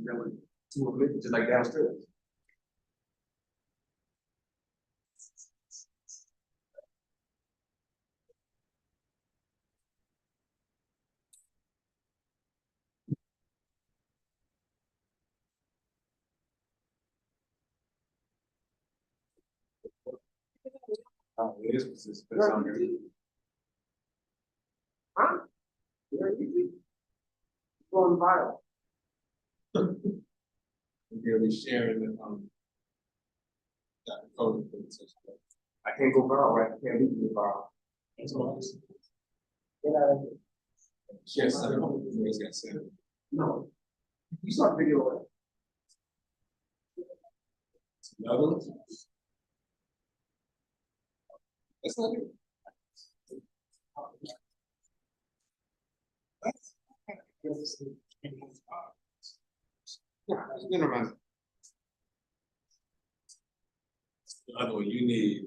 there were two of them, just like downstairs. It is consistent. Huh? Yeah, easy. Going viral. We're gonna be sharing the that code. I can't go viral, right? I can't leave viral. That's what I'm saying. Get out of here. Share something. You guys got sent. No. You saw the video, right? Another one? That's not it. Yeah, it's been around. The other one, you need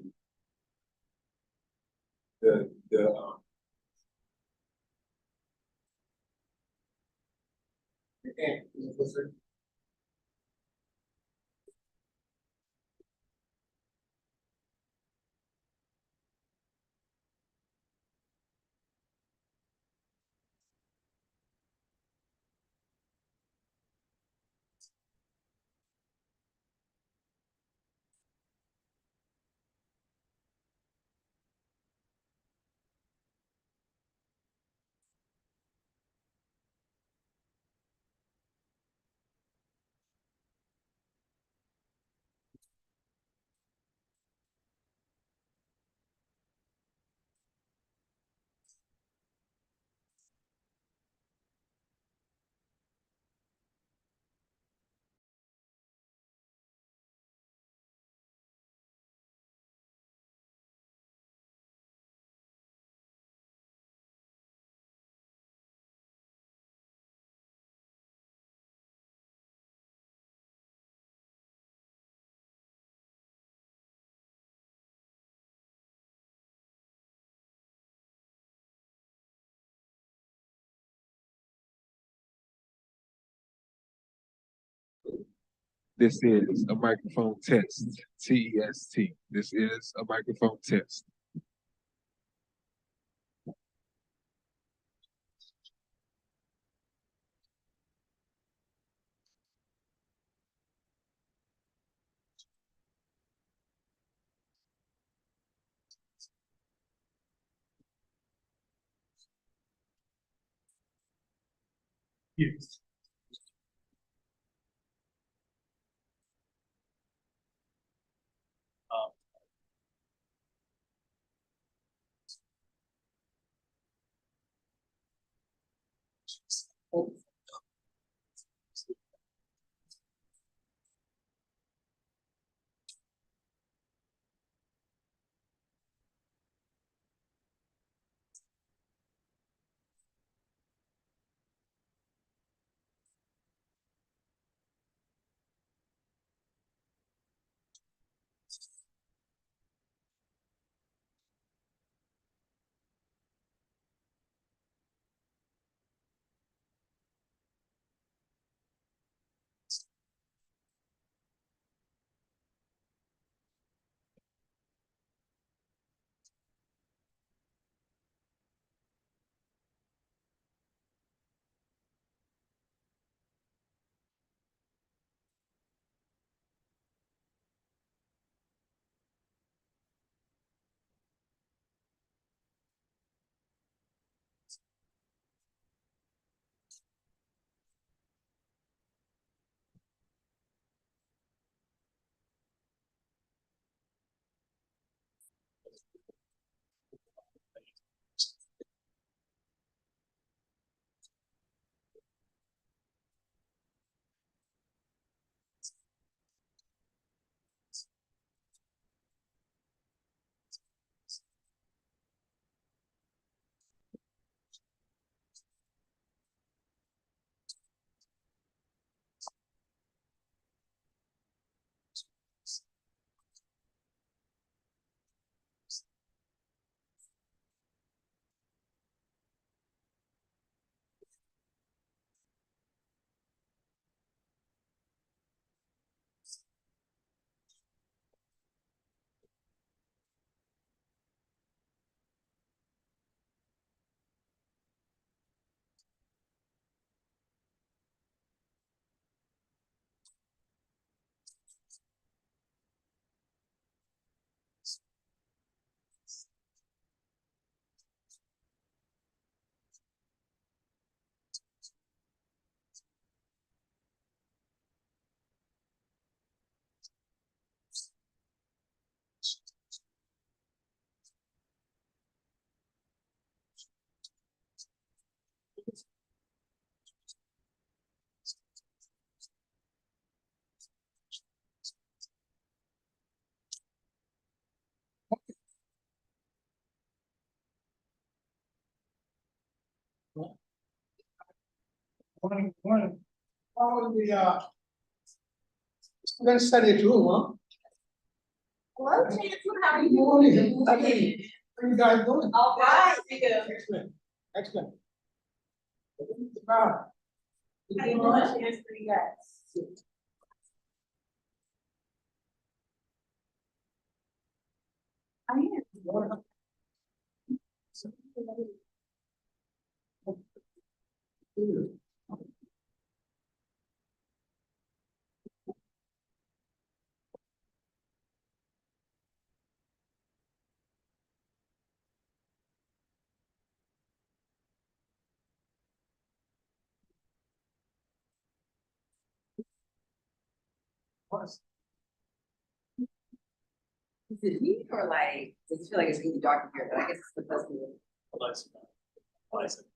the This is a microphone test. TEST. This is a microphone test. Yes. Morning. Following the, student study at home, huh? Hello, Chancellor, how are Good you? morning. How are you guys doing? All right. Excellent, excellent. Wow. How you doing, Chancellor, you guys? I am. Is it me or like, does it feel like it's really dark in here, but I guess it's because of the.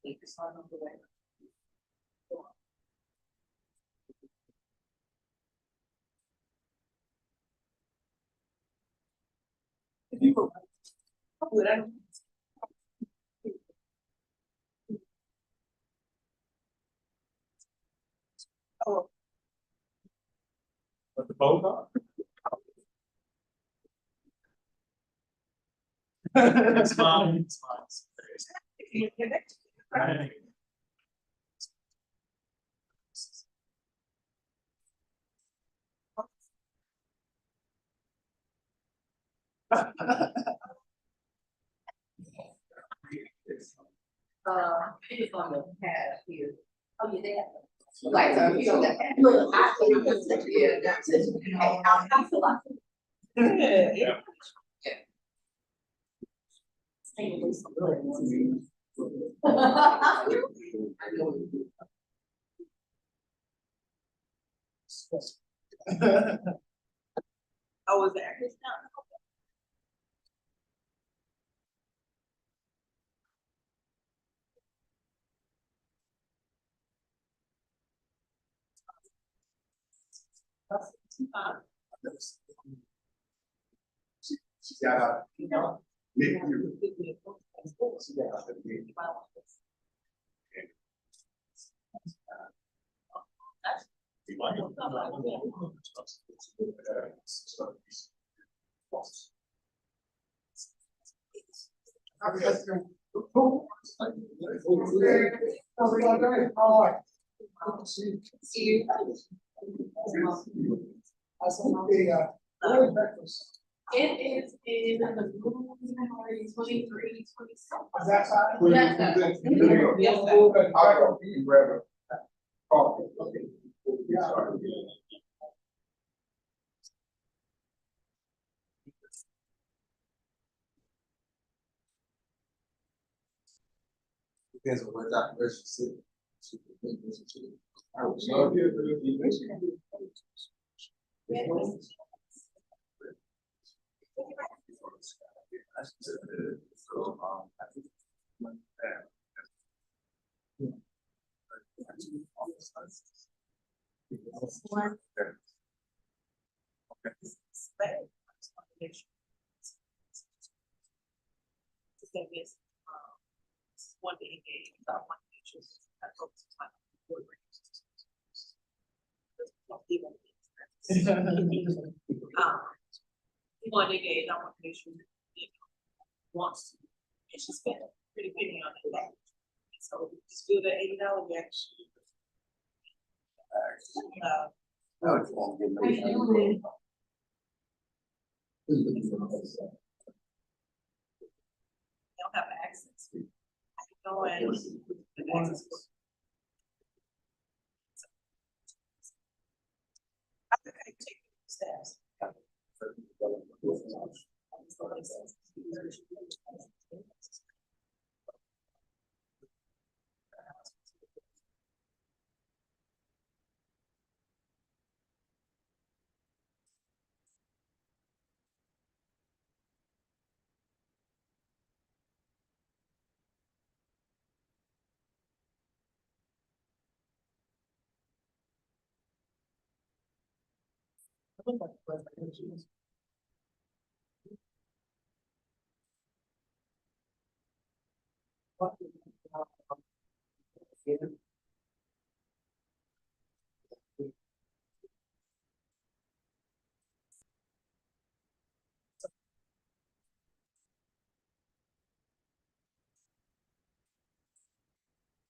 Think it's on the way. If you go. Would I? Oh. But the boat up? It's fine, it's fine. If you get it. Right. It's on the pad here. Oh, you there? Like, you know, that. Look, I feel like, yeah, that's it, you know, I feel like. Yeah. Oh, was there? She got a, you know, Nick, you. She got a, Nick. See you. It is in the 23, 27. Is that fine? Yes, sir. Yes, sir. I'll go, you grab a coffee. Okay. Yeah. Depends on what that person said. I was not here for the. One day engage, one day choose. I focus on my board. One day engage, I want to make sure that wants to, and she spent a pretty penny on that. So just do the $80 actually. They don't have access. I can go and access. I think I take steps.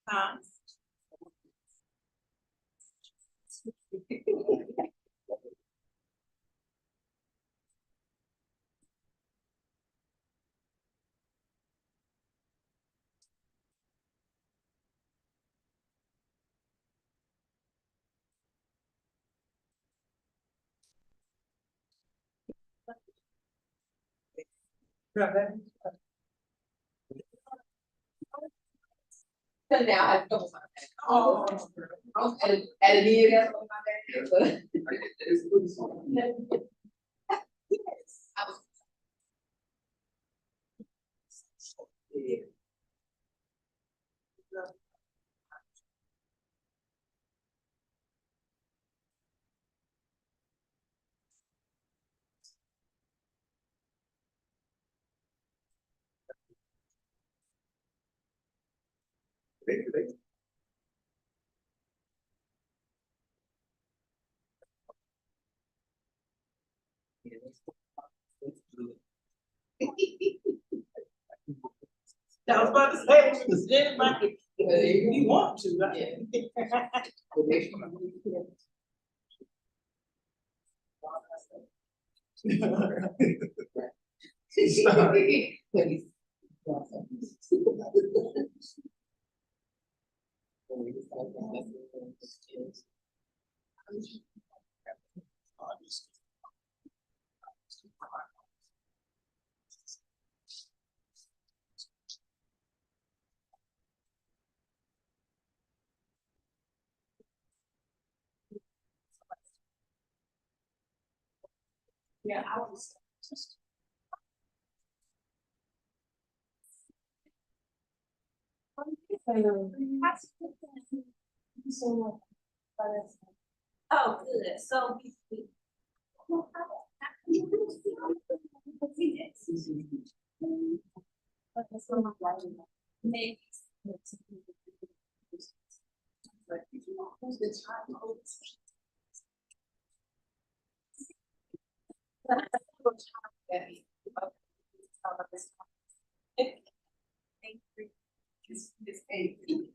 Huh? So now I don't want that. Oh, at a meeting, that's what my bad. Yes. I was. I was about to say, because anybody, if you want to, right? Yeah, I was. Oh, good, so. Thank you.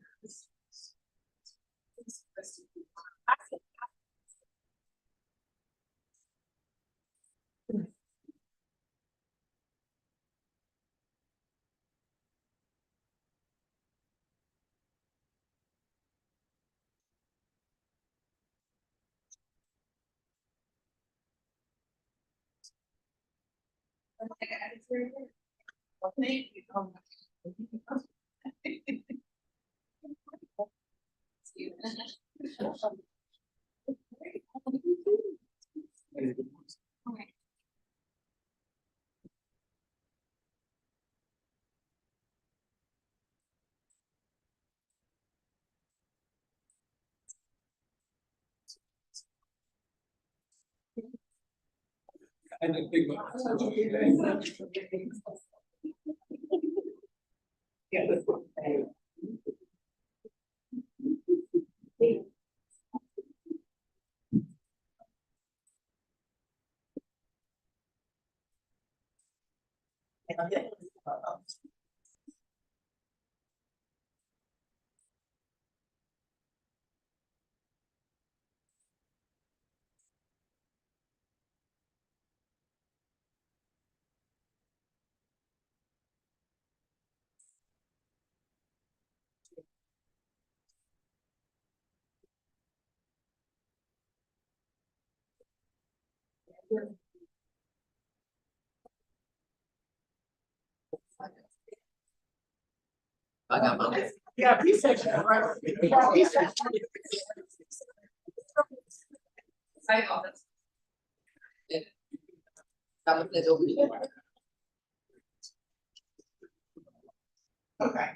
And I think. Yeah, P-section, right? Yeah, P-section. I know that's. That was the over here. Okay.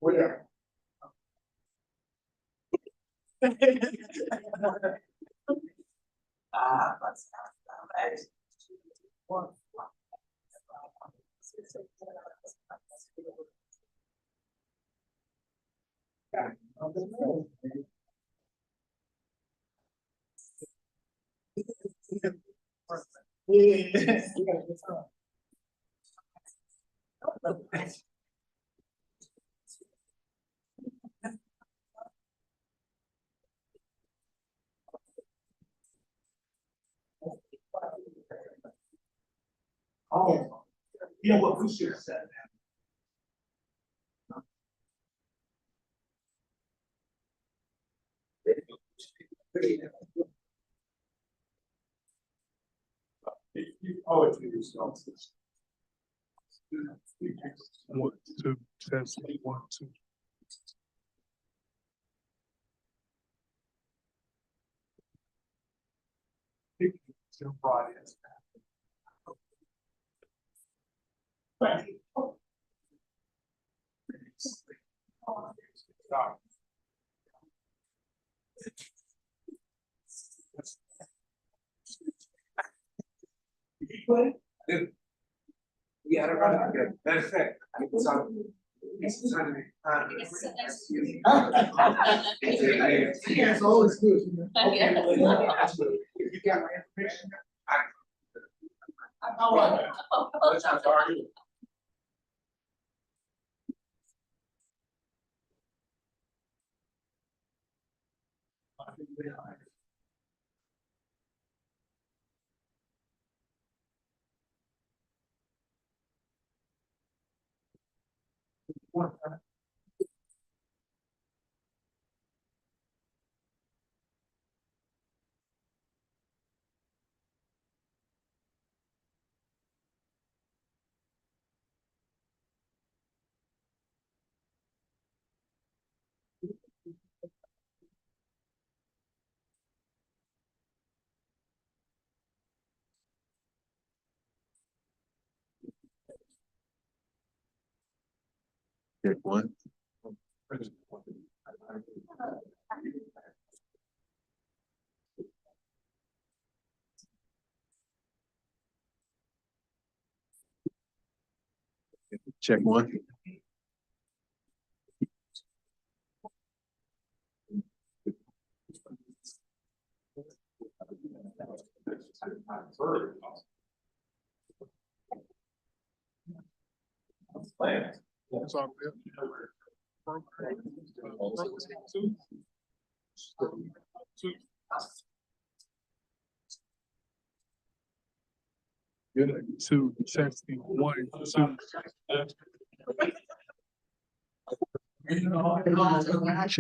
Where? Oh, you know what, we should have said that. You owe it to yourself. 1, 2, test, 1, 2. Still brought in. Yeah, I don't know. Matter of fact, it's on. It's on. Yeah, it's always good. Okay, well, if you got my information. How are you? What's up, how are you? Check 1. Check 1. That's all good. Good. 2, testing, 1, 2.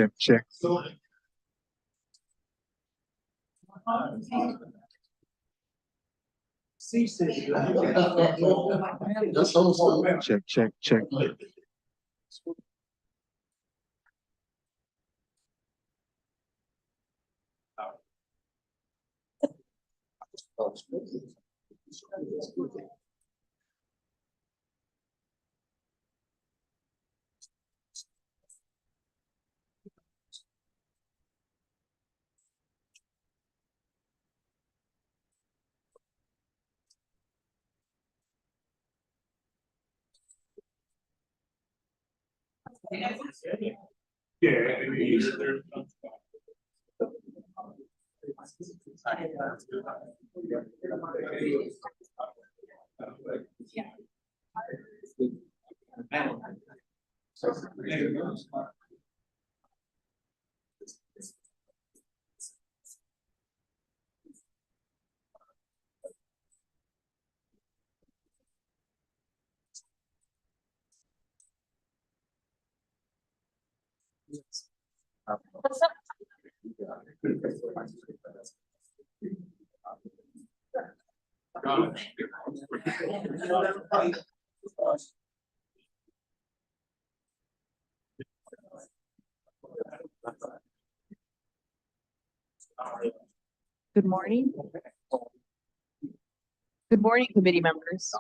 Check, check. Check, check, check. Good morning. Good morning, committee members.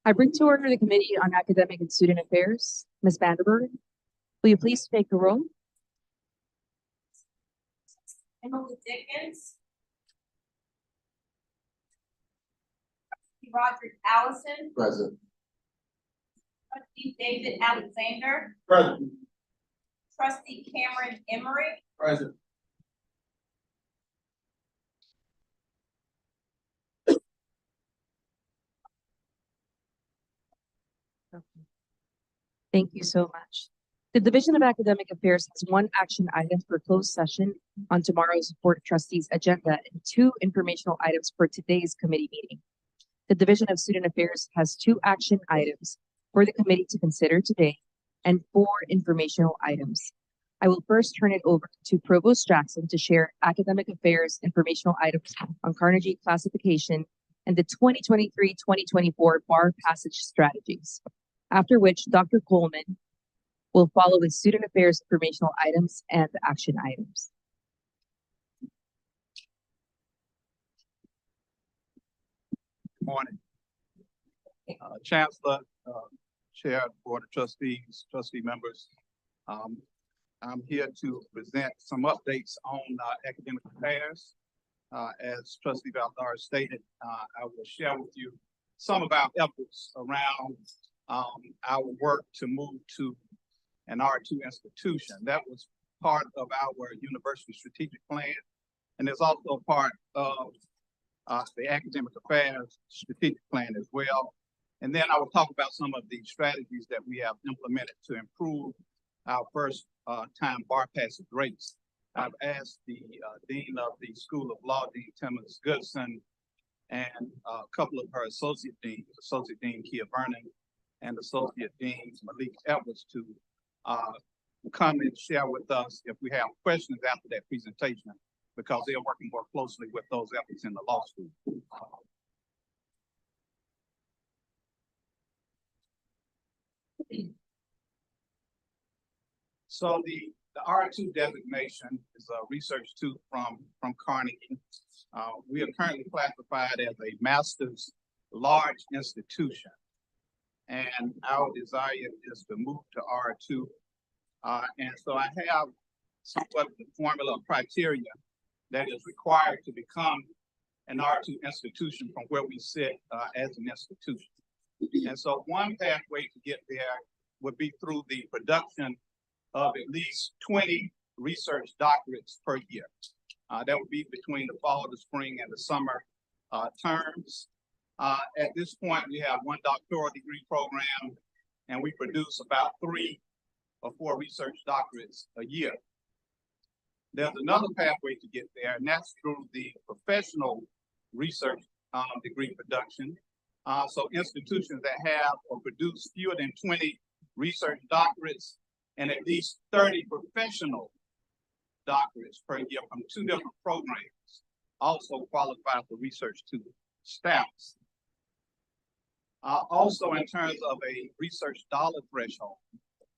I bring to order the Committee on Academic and Student Affairs. Ms. Vanderburg, will you please take the roll? Emily Dickens. Roderick Allison, Present. trustee David Alexander, Present. trustee Cameron Emery, Present. Thank you so much. The Division of Academic Affairs has one action item for closed session on tomorrow's Board of Trustees agenda and two informational items for today's committee meeting. The Division of Student Affairs has two action items for the committee to consider today and four informational items. I will first turn it over to Provost Jackson to share academic affairs informational items on Carnegie classification and the 2023-2024 bar passage strategies. After which Dr. Coleman will follow with student affairs informational items and action items. Good morning. Chancellor, Chair, Board of Trustees, trustee members. I'm here to present some updates on academic affairs. As Trustee Valdar stated, I will share with you some of our efforts around our work to move to an R2 institution. That was part of our university strategic plan, and it's also part of the academic affairs strategic plan as well. And then I will talk about some of the strategies that we have implemented to improve our first time bar passage rates. I've asked the Dean of the School of Law, Dean Timmons Goodson, and a couple of her Associate Deans, Associate Dean Kia Vernon and Associate Dean Malik Edwards to come and share with us if we have questions after that presentation, because they're working more closely with those efforts in the law school. So the R2 designation is a research tool from Carnegie. We are currently classified as a master's large institution, and our desire is to move to R2. And so I have somewhat the formula of criteria that is required to become an R2 institution from where we sit as an institution. And so one pathway to get there would be through the production of at least 20 research doctorates per year. That would be between the fall, the spring, and the summer terms. At this point, we have one doctoral degree program, and we produce about 3 or 4 research doctorates a year. There's another pathway to get there, and that's through the professional research degree production. So institutions that have or produce fewer than 20 research doctorates and at least 30 professional doctorates per year from 2 different programs also qualify for research to status. Also, in terms of a research dollar threshold,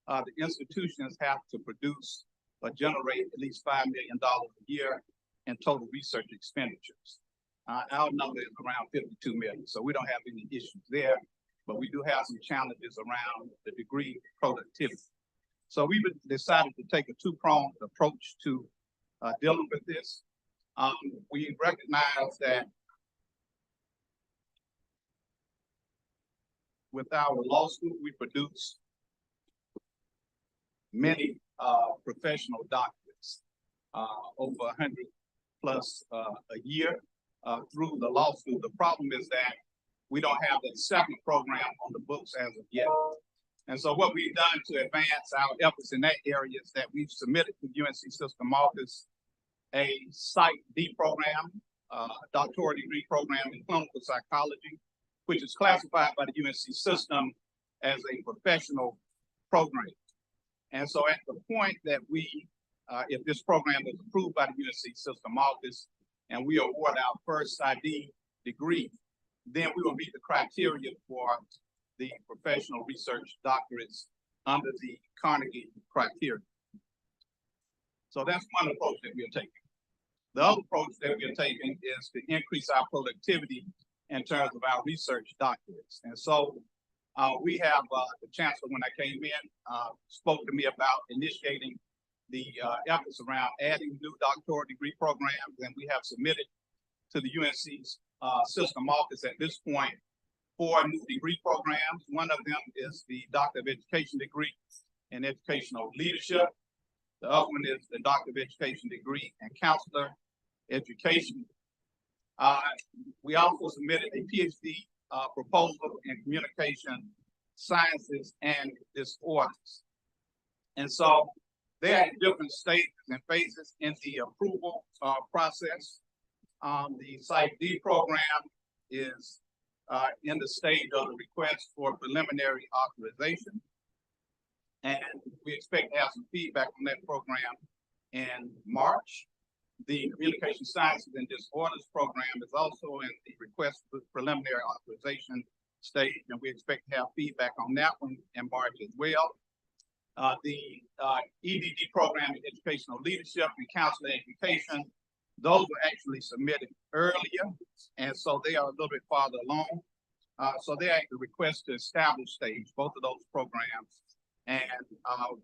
the institutions have to produce or generate at least $5 million a year in total research expenditures. Our number is around 52 million, so we don't have any issues there, but we do have some challenges around the degree productivity. So we decided to take a two-pronged approach to dealing with this. We recognize that with our law school, we produce many professional doctorates, over 100 plus a year through the law school. The problem is that we don't have that second program on the books as of yet. And so what we've done to advance our efforts in that area is that we've submitted to UNC System Office a Psych D program, doctoral degree program in clinical psychology, which is classified by the UNC system as a professional program. And so at the point that we, if this program is approved by the UNC system office and we award our first ID degree, then we will meet the criteria for the professional research doctorates under the Carnegie criteria. So that's one approach that we are taking. The other approach that we are taking is to increase our productivity in terms of our research doctorates. And so We have, the chancellor, when I came in, spoke to me about initiating the efforts around adding new doctoral degree programs, and we have submitted to the UNC's system office at this point 4 new degree programs. One of them is the Doctor of Education degree in Educational Leadership. The other one is the Doctor of Education degree in Counselor Education. We also submitted a PhD proposal in Communication Sciences and Disorders. And so they're at different stages and phases in the approval process. The Site D program is in the stage of the request for preliminary authorization. And we expect to have some feedback on that program in March. The Communication Sciences and Disorders program is also in the request for preliminary authorization stage, and we expect to have feedback on that one in March as well. The EDD program in Educational Leadership and Counselor Education, those were actually submitted earlier, and so they are a little bit farther along. So they're at the request to establish stage, both of those programs. And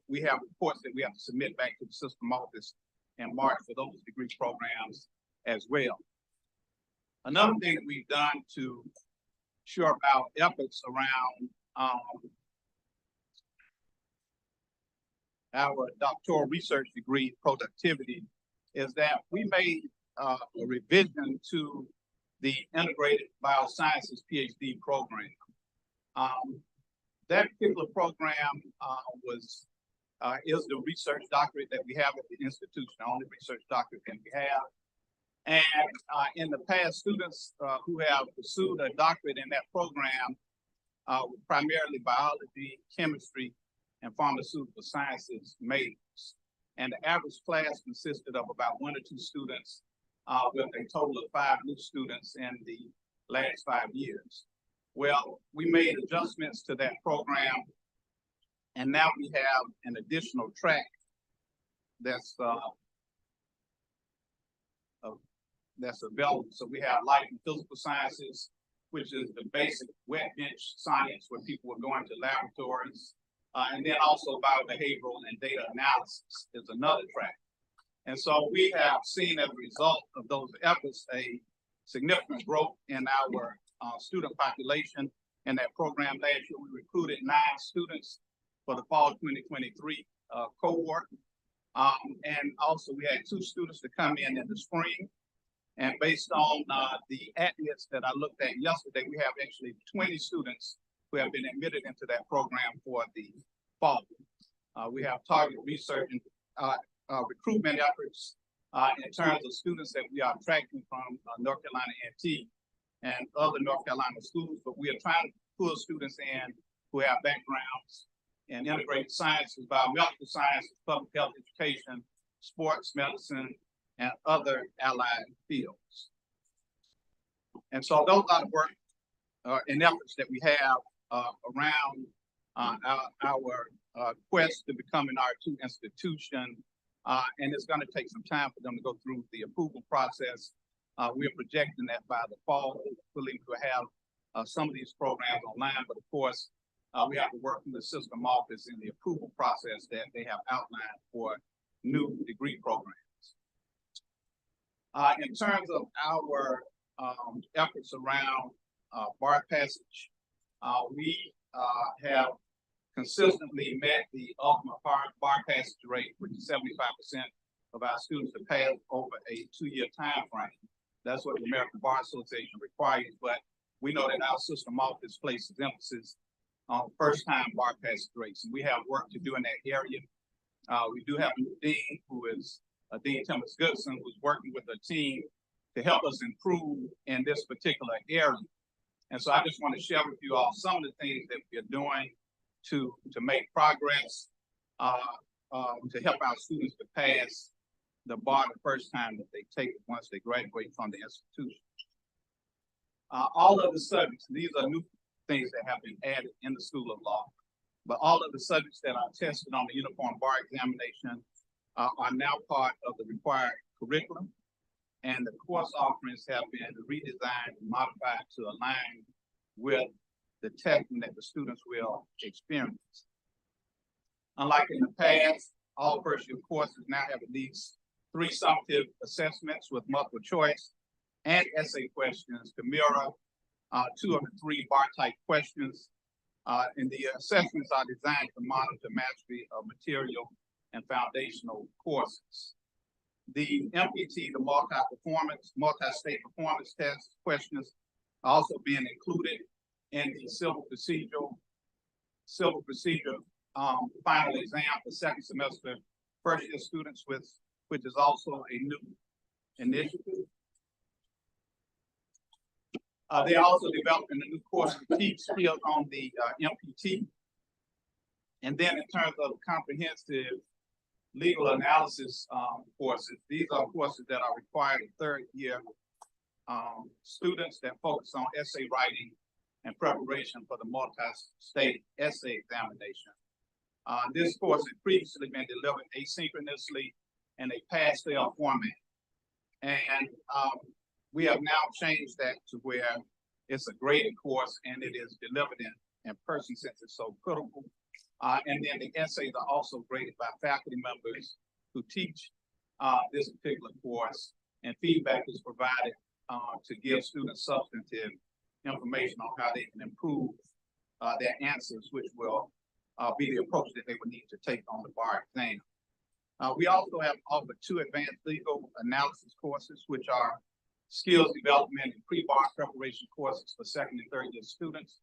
we have reports that we have to submit back to the system office in March for those degree programs as well. Another thing that we've done to shore up our efforts around our doctoral research degree productivity is that we made a revision to the Integrated Biosciences PhD program. That particular program is the research doctorate that we have at the institution, the only research doctorate that we have. And in the past, students who have pursued a doctorate in that program were primarily biology, chemistry, and pharmaceutical sciences majors. And the average class consisted of about 1 or 2 students with a total of 5 new students in the last 5 years. Well, we made adjustments to that program, and now we have an additional track that's available. So we have life and physical sciences, which is the basic wet bench science where people are going to laboratories, and then also biobehavioral and data analysis is another track. And so we have seen as a result of those efforts a significant growth in our student population in that program. Last year, we recruited 9 students for the fall 2023 cohort. And also we had 2 students to come in the spring. And based on the admits that I looked at yesterday, we have actually 20 students who have been admitted into that program for the fall. We have targeted research and recruitment efforts in terms of students that we are attracting from North Carolina NT and other North Carolina schools, but we are trying to pull students in who have backgrounds in integrated sciences, biomedical sciences, public health education, sports medicine, and other allied fields. And so those are the work and efforts that we have around our quest to become an R2 institution. And it's going to take some time for them to go through the approval process. We are projecting that by the fall, hopefully we'll have some of these programs online, but of course, we have to work through the system office in the approval process that they have outlined for new degree programs. In terms of our efforts around bar passage, we have consistently met the ultimate bar passage rate, which is 75% of our students to pass over a 2-year time frame. That's what the American Bar Association requires, but we know that our system office places emphasis on first-time bar passage rates, and we have work to do in that area. We do have a new dean who is Dean Thomas Goodson, who's working with a team to help us improve in this particular area. And so I just want to share with you all some of the things that we're doing to make progress, to help our students to pass the bar the first time that they take it once they graduate from the institution. All of the subjects, these are new things that have been added in the School of Law, but all of the subjects that are tested on the Uniform Bar Examination are now part of the required curriculum, and the course offerings have been redesigned and modified to align with the testing that the students will experience. Unlike in the past, all first-year courses now have at least 3 summative assessments with multiple choice and essay questions to mirror 2 of the 3 bar-type questions. And the assessments are designed to monitor mastery of material and foundational courses. The MPT, the multi-state performance test questions are also being included in the civil procedure final exam for second semester first year students, which is also a new initiative. They're also developing a new course to teach skills on the MPT. And then in terms of comprehensive legal analysis courses, these are courses that are required in third year students that focus on essay writing and preparation for the multi-state essay examination. This course had previously been delivered asynchronously in a pass-fail format. And we have now changed that to where it's a graded course and it is delivered in person since it's so critical. And then the essays are also graded by faculty members who teach this particular course, and feedback is provided to give students substantive information on how they can improve their answers, which will be the approach that they would need to take on the bar exam. We also have offered 2 advanced legal analysis courses, which are skills development and pre-bar preparation courses for second and third year students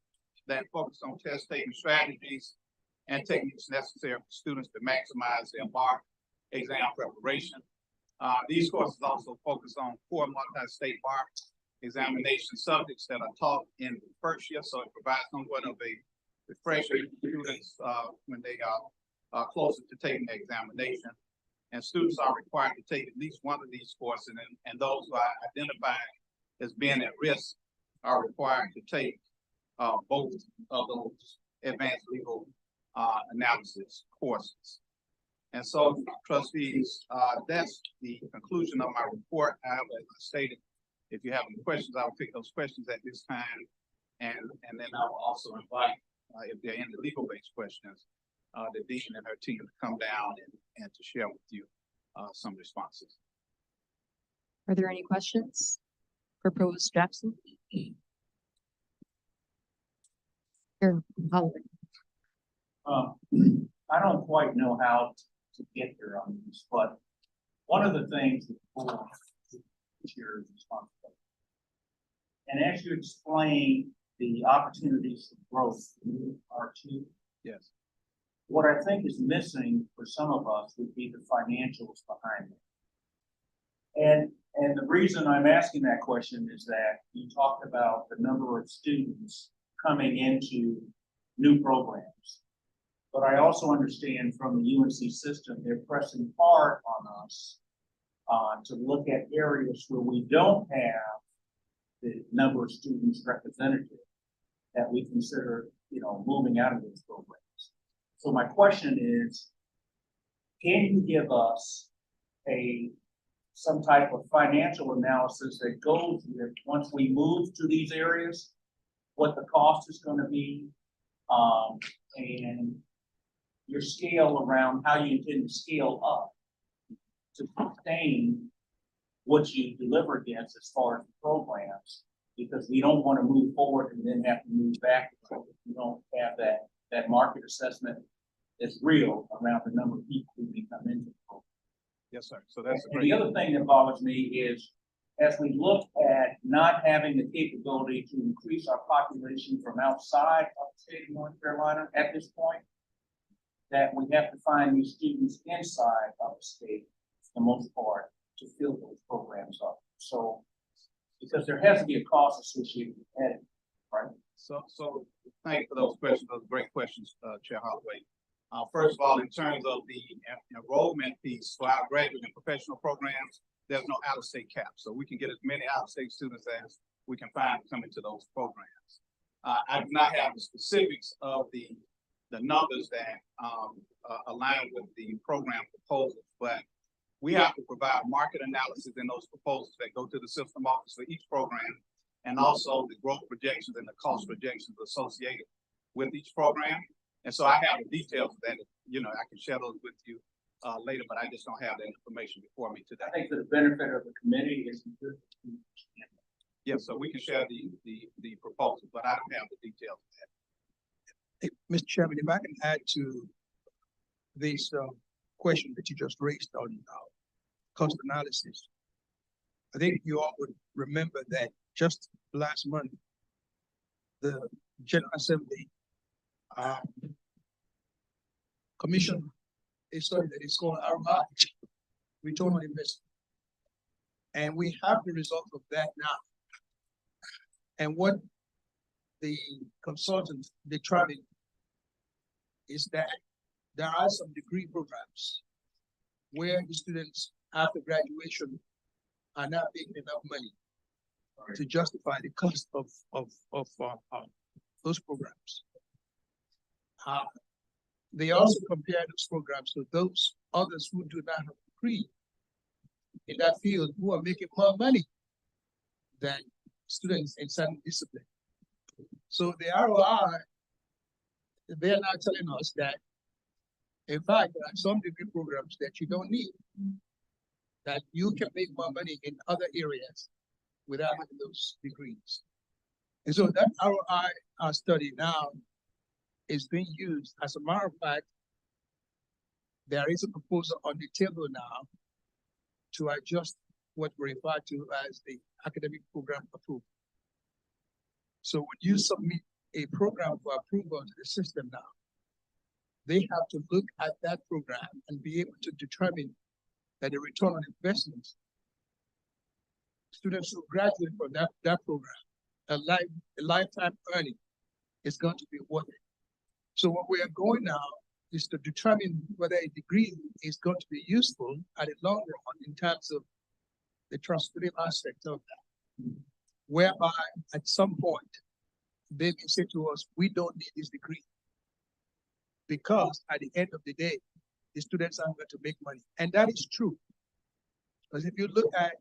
that focus on test-taking strategies and techniques necessary for students to maximize their bar exam preparation. These courses also focus on 4 multi-state bar examination subjects that are taught in the first year, so it provides somewhat of a refresher to students when they are closer to taking the examination. And students are required to take at least one of these courses, and those who are identified as being at risk are required to take both of those advanced legal analysis courses. And so, trustees, that's the conclusion of my report. However, as I stated, if you have any questions, I will take those questions at this time. And then I will also invite, if there are any legal-based questions, the dean and her team to come down and to share with you some responses. Are there any questions for Provost Jackson? Here, Holloway. I don't quite know how to get there on this, but one of the things that the board is your responsibility. And as you explain the opportunities for growth in R2, Yes. what I think is missing for some of us would be the financials behind it. And the reason I'm asking that question is that you talked about the number of students coming into new programs. But I also understand from the UNC system, they're pressing hard on us to look at areas where we don't have the number of students represented that we consider, moving out of those programs. So my question is, can you give us some type of financial analysis that goes with, once we move to these areas, what the cost is going to be, and your scale around how you intend to scale up to sustain what you deliver against as far as the programs, because we don't want to move forward and then have to move back. We don't have that market assessment that's real around the number of people who may come into the program. Yes, sir. So that's And the other thing that bothers me is, as we look at not having the capability to increase our population from outside of the state of North Carolina at this point, that we have to find new students inside of the state, for the most part, to fill those programs up. So, because there has to be a cost associated with that, right? So thank you for those questions. Those are great questions, Chair Holloway. First of all, in terms of the enrollment piece for our graduate and professional programs, there's no out-of-state cap. So we can get as many out-of-state students as we can find coming to those programs. I do not have the specifics of the numbers that align with the program proposals, but we have to provide market analysis in those proposals that go to the system office for each program. and also the growth projections and the cost projections associated with each program. And so I have the details of that, I can share those with you later, but I just don't have that information before me today. I think for the benefit of the committee, it's good. Yes, so we can share the proposal, but I don't have the details of that. Hey, Mr. Chairman, if I can add to this question that you just raised on cost analysis. I think you all would remember that just last month, the General Assembly commissioned a study that is called ROI, return on investment. And we have the result of that now. And what the consultants determined is that there are some degree programs where the students after graduation are not making enough money to justify the cost of those programs. They also compare those programs to those others who do not have a degree in that field who are making more money than students in certain discipline. So the ROI, they are now telling us that, in fact, there are some degree programs that you don't need, that you can make more money in other areas without having those degrees. And so that ROI study now is being used. As a matter of fact, there is a proposal on the table now to adjust what we refer to as the academic program approval. So when you submit a program for approval to the system now, they have to look at that program and be able to determine that the return on investment, students who graduate from that program, a lifetime earning is going to be worth it. So what we are going now is to determine whether a degree is going to be useful at a long run in terms of the transformative aspect of that, whereby at some point they can say to us, we don't need this degree, because at the end of the day, the students are going to make money. And that is true. Because if you look at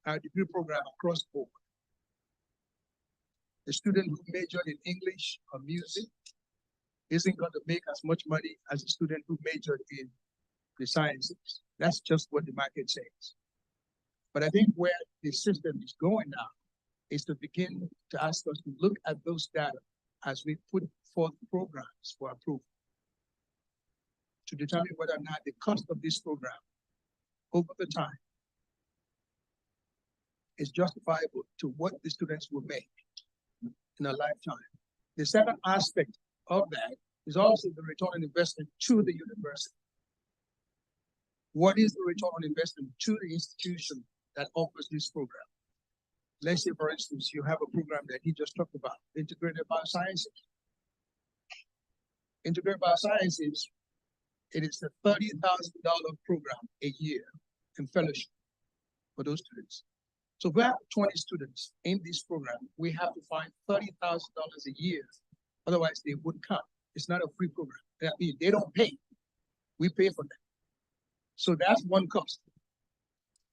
our degree program across the board, the student who majored in English or music isn't going to make as much money as a student who majored in the sciences. That's just what the market says. But I think where the system is going now is to begin to ask us to look at those data as we put forth programs for approval, to determine whether or not the cost of this program over the time is justifiable to what the students will make in a lifetime. The second aspect of that is also the return on investment to the university. What is the return on investment to the institution that offers this program? Let's say, for instance, you have a program that he just talked about, integrated biosciences. Integrated biosciences, it is a $30,000 program a year in fellowship for those students. So if we have 20 students in this program, we have to find $30,000 a year. Otherwise, they wouldn't come. It's not a free program. I mean, they don't pay. We pay for them. So that's one cost.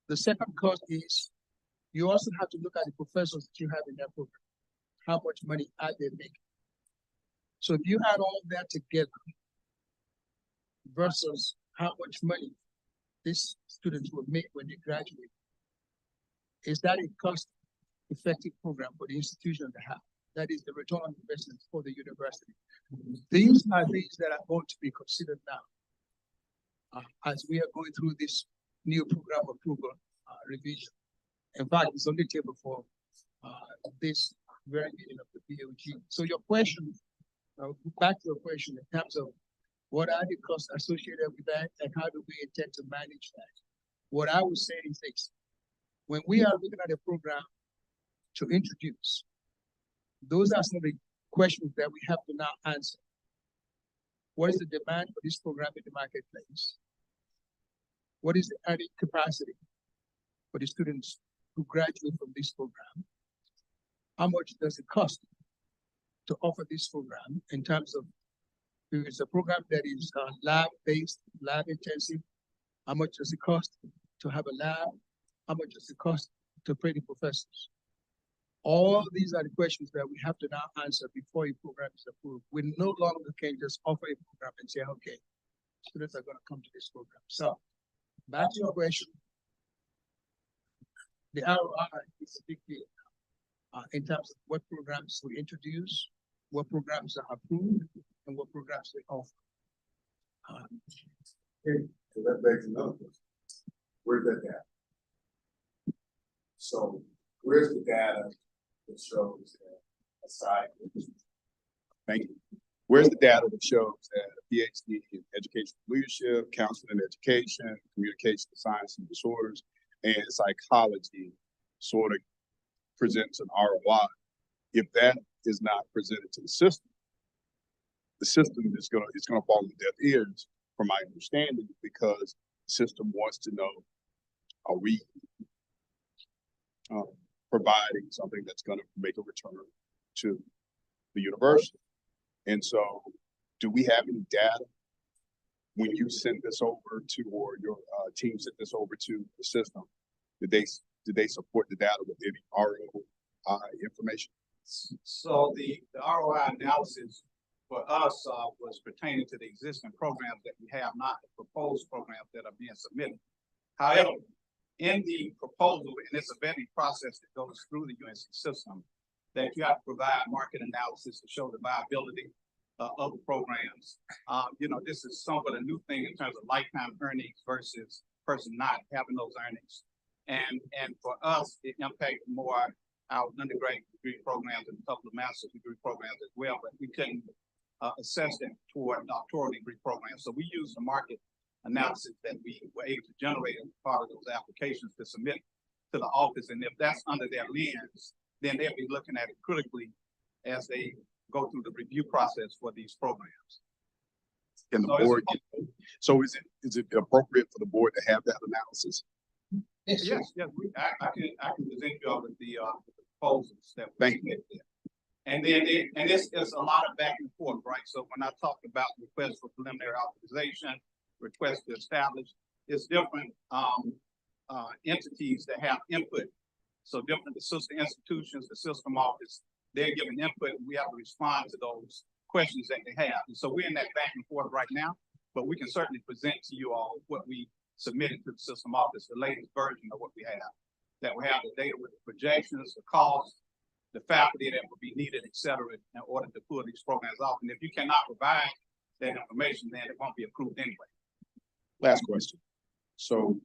The second cost is you also have to look at the professors that you have in that program. How much money are they making? So if you add all of that together versus how much money these students will make when they graduate, is that a cost-effective program for the institution to have? That is the return on investment for the university. These are things that are going to be considered now as we are going through this new program approval revision. In fact, it's on the table for this very meeting of the BOG. So your question, back to your question in terms of what are the costs associated with that and how do we intend to manage that? What I would say is this: when we are looking at a program to introduce, those are some of the questions that we have to now answer. What is the demand for this program in the marketplace? What is the earning capacity for the students who graduate from this program? How much does it cost to offer this program in terms of, if it's a program that is lab-based, lab-intensive, how much does it cost to have a lab? How much does it cost to pay the professors? All these are the questions that we have to now answer before a program is approved. We no longer can just offer a program and say, okay, students are gonna come to this program. So, back to your question. The ROI is a big deal, in terms of what programs we introduce, what programs are approved, and what programs we offer. So that begs another question. Where's that data? So where's the data that shows that aside? Thank you. Where's the data that shows that a PhD in educational leadership, counseling and education, communication science and disorders, and psychology sort of presents an ROI? If that is not presented to the system is gonna fall on deaf ears, from my understanding, because the system wants to know, are we providing something that's gonna make a return to the university? And so, do we have any data when you send this over to, or your team sent this over to the system? Did they support the data with any ROI information? So the ROI analysis for us was pertaining to the existing programs that we have, not the proposed programs that are being submitted. However, in the proposal, and it's a vetting process that goes through the UNC system, that you have to provide market analysis to show the viability of the programs. You know, this is somewhat a new thing in terms of lifetime earnings versus person not having those earnings. And for us, it impacted more our undergraduate degree programs and a couple of master's degree programs as well, but we couldn't assess that toward doctoral degree programs. So we used the market analysis that we were able to generate as part of those applications to submit to the office. And if that's under their lens, then they'll be looking at it critically as they go through the review process for these programs. And the board, so is it appropriate for the board to have that analysis? Yes, I can present you all with the proposals that we submitted there. And then this is a lot of back and forth, right? So when I talked about requests for preliminary authorization, requests to establish, it's different entities that have input. So different, the sister institutions, the system office, they're giving input, and we have to respond to those questions that they have. And so we're in that back and forth right now, but we can certainly present to you all what we submitted to the system office, the latest version of what we have. That we have the data with the projections, the costs, the faculty that would be needed, et cetera, in order to pull these programs off. And if you cannot provide that information, then it won't be approved anyway. Last question. So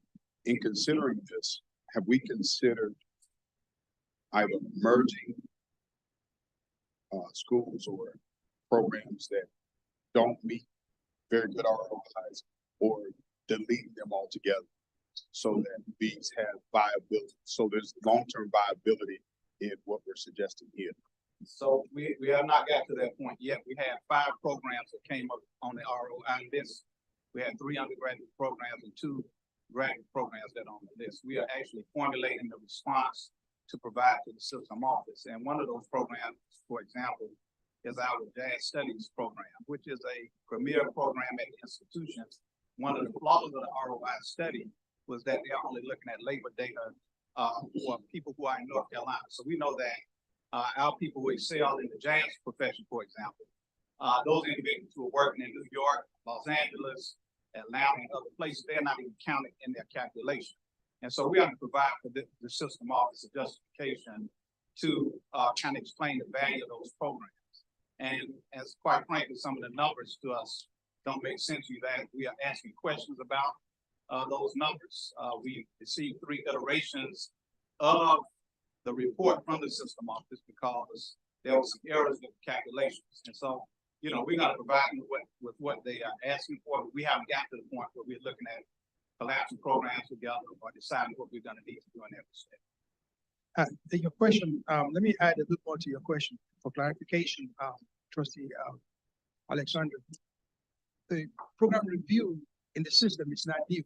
in considering this, have we considered either merging schools or programs that don't meet very good ROIs, or deleting them altogether so that these have viability? So there's long-term viability in what we're suggesting here. So we have not got to that point yet. We had 5 programs that came up on the ROI list. We had 3 undergraduate programs and 2 graduate programs that are on the list. We are actually formulating the response to provide to the system office. And one of those programs, for example, is our Jazz Studies program, which is a premier program at the institution. One of the flaws of the ROI study was that they're only looking at labor data for people who are in North Carolina. So we know that our people who excel in the jazz profession, for example, those individuals who are working in New York, Los Angeles, Atlanta, and other places, they're not even counted in their calculation. And so we have to provide for the system office a justification to kind of explain the value of those programs. And as quite frankly, some of the numbers to us don't make sense to you, that we are asking questions about those numbers. We received 3 iterations of the report from the system office because there were some errors with the calculations. And so, you know, we're going to provide them with what they are asking for, but we haven't got to the point where we're looking at collapsing programs together or deciding what we're going to need to do in every step. Your question, let me add a little more to your question for clarification, Trustee Alexander. The program review in the system is not new.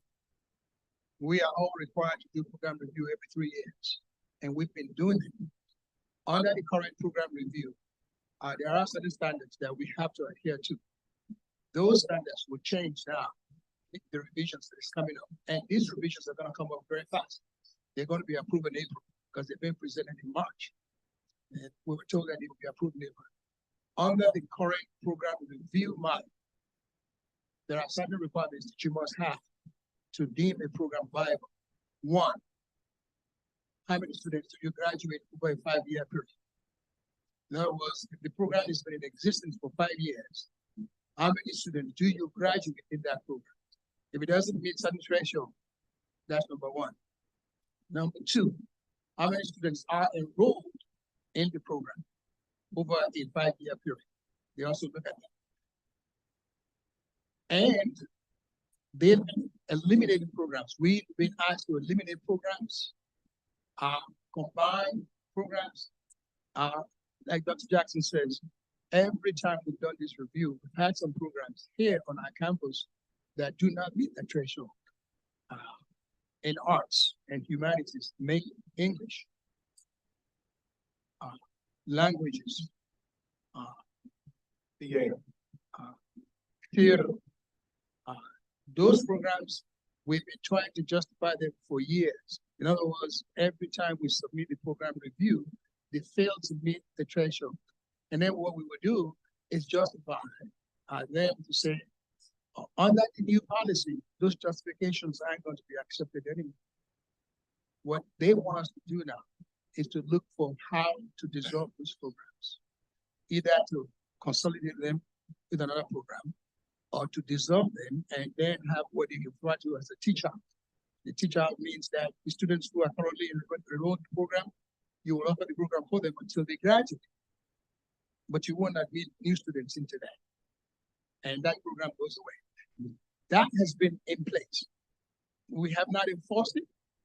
We are all required to do program review every 3 years, and we've been doing it. Under the current program review, there are certain standards that we have to adhere to. Those standards will change now with the revisions that is coming up, and these revisions are going to come up very fast. They're going to be approved in April because they've been presented in March. And we were told that it would be approved later. Under the current program review model, there are certain requirements that you must have to deem a program viable. One, how many students do you graduate over a 5-year period? In other words, if the program has been in existence for 5 years, how many students do you graduate in that program? If it doesn't meet certain threshold, that's number one. Number two, how many students are enrolled in the program over a 5-year period? They also look at that. And they've eliminated programs. We've been asked to eliminate programs, combine programs. Like Dr. Jackson says, every time we've done this review, we've had some programs here on our campus that do not meet that threshold. In arts and humanities, mainly English, languages, theater. Those programs, we've been trying to justify them for years. In other words, every time we submit the program review, they fail to meet the threshold. And then what we would do is justify them to say, under the new policy, those justifications aren't going to be accepted anymore. What they want us to do now is to look for how to dissolve those programs, either to consolidate them with another program or to dissolve them and then have what they refer to as a teach-out. The teach-out means that the students who are currently enrolled in the program, you will offer the program for them until they graduate, but you won't admit new students into that. And that program goes away. That has been in place. We have not enforced it.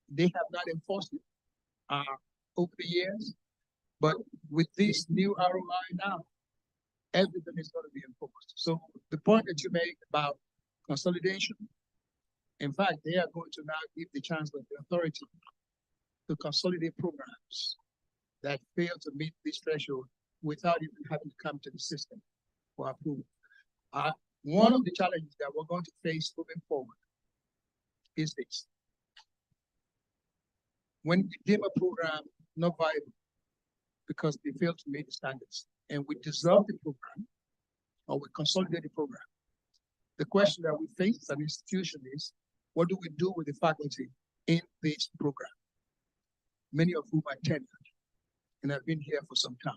They have not enforced it over the years. But with this new ROI now, everything is going to be enforced. So the point that you make about consolidation, in fact, they are going to now give the chancellor the authority to consolidate programs that fail to meet this threshold without even having to come to the system for approval. One of the challenges that we're going to face moving forward is this. When we deem a program not viable because they fail to meet the standards, and we dissolve the program or we consolidate the program, the question that we face as an institution is, what do we do with the faculty in this program? Many of whom are tenured and have been here for some time.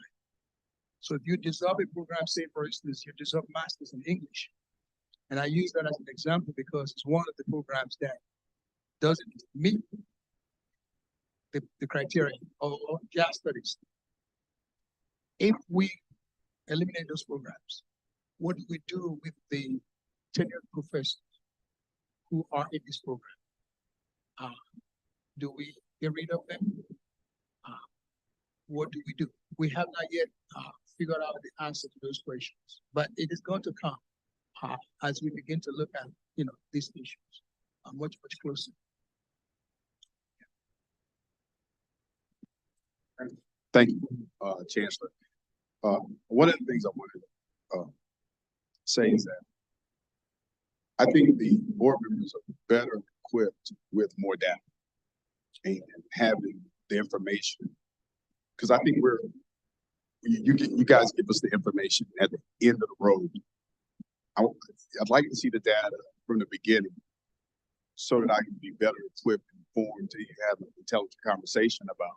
So if you dissolve a program, say for instance, you dissolve masters in English, and I use that as an example because it's one of the programs that doesn't meet the criteria of jazz studies. If we eliminate those programs, what do we do with the tenured professors who are in this program? Do we get rid of them? What do we do? We have not yet figured out the answer to those questions, but it is going to come as we begin to look at these issues much closer. Thank you, Chancellor. One of the things I wanted to say is that I think the board members are better equipped with more data and having the information, because I think you guys give us the information at the end of the road. I'd like to see the data from the beginning so that I can be better equipped and informed to have an intelligent conversation about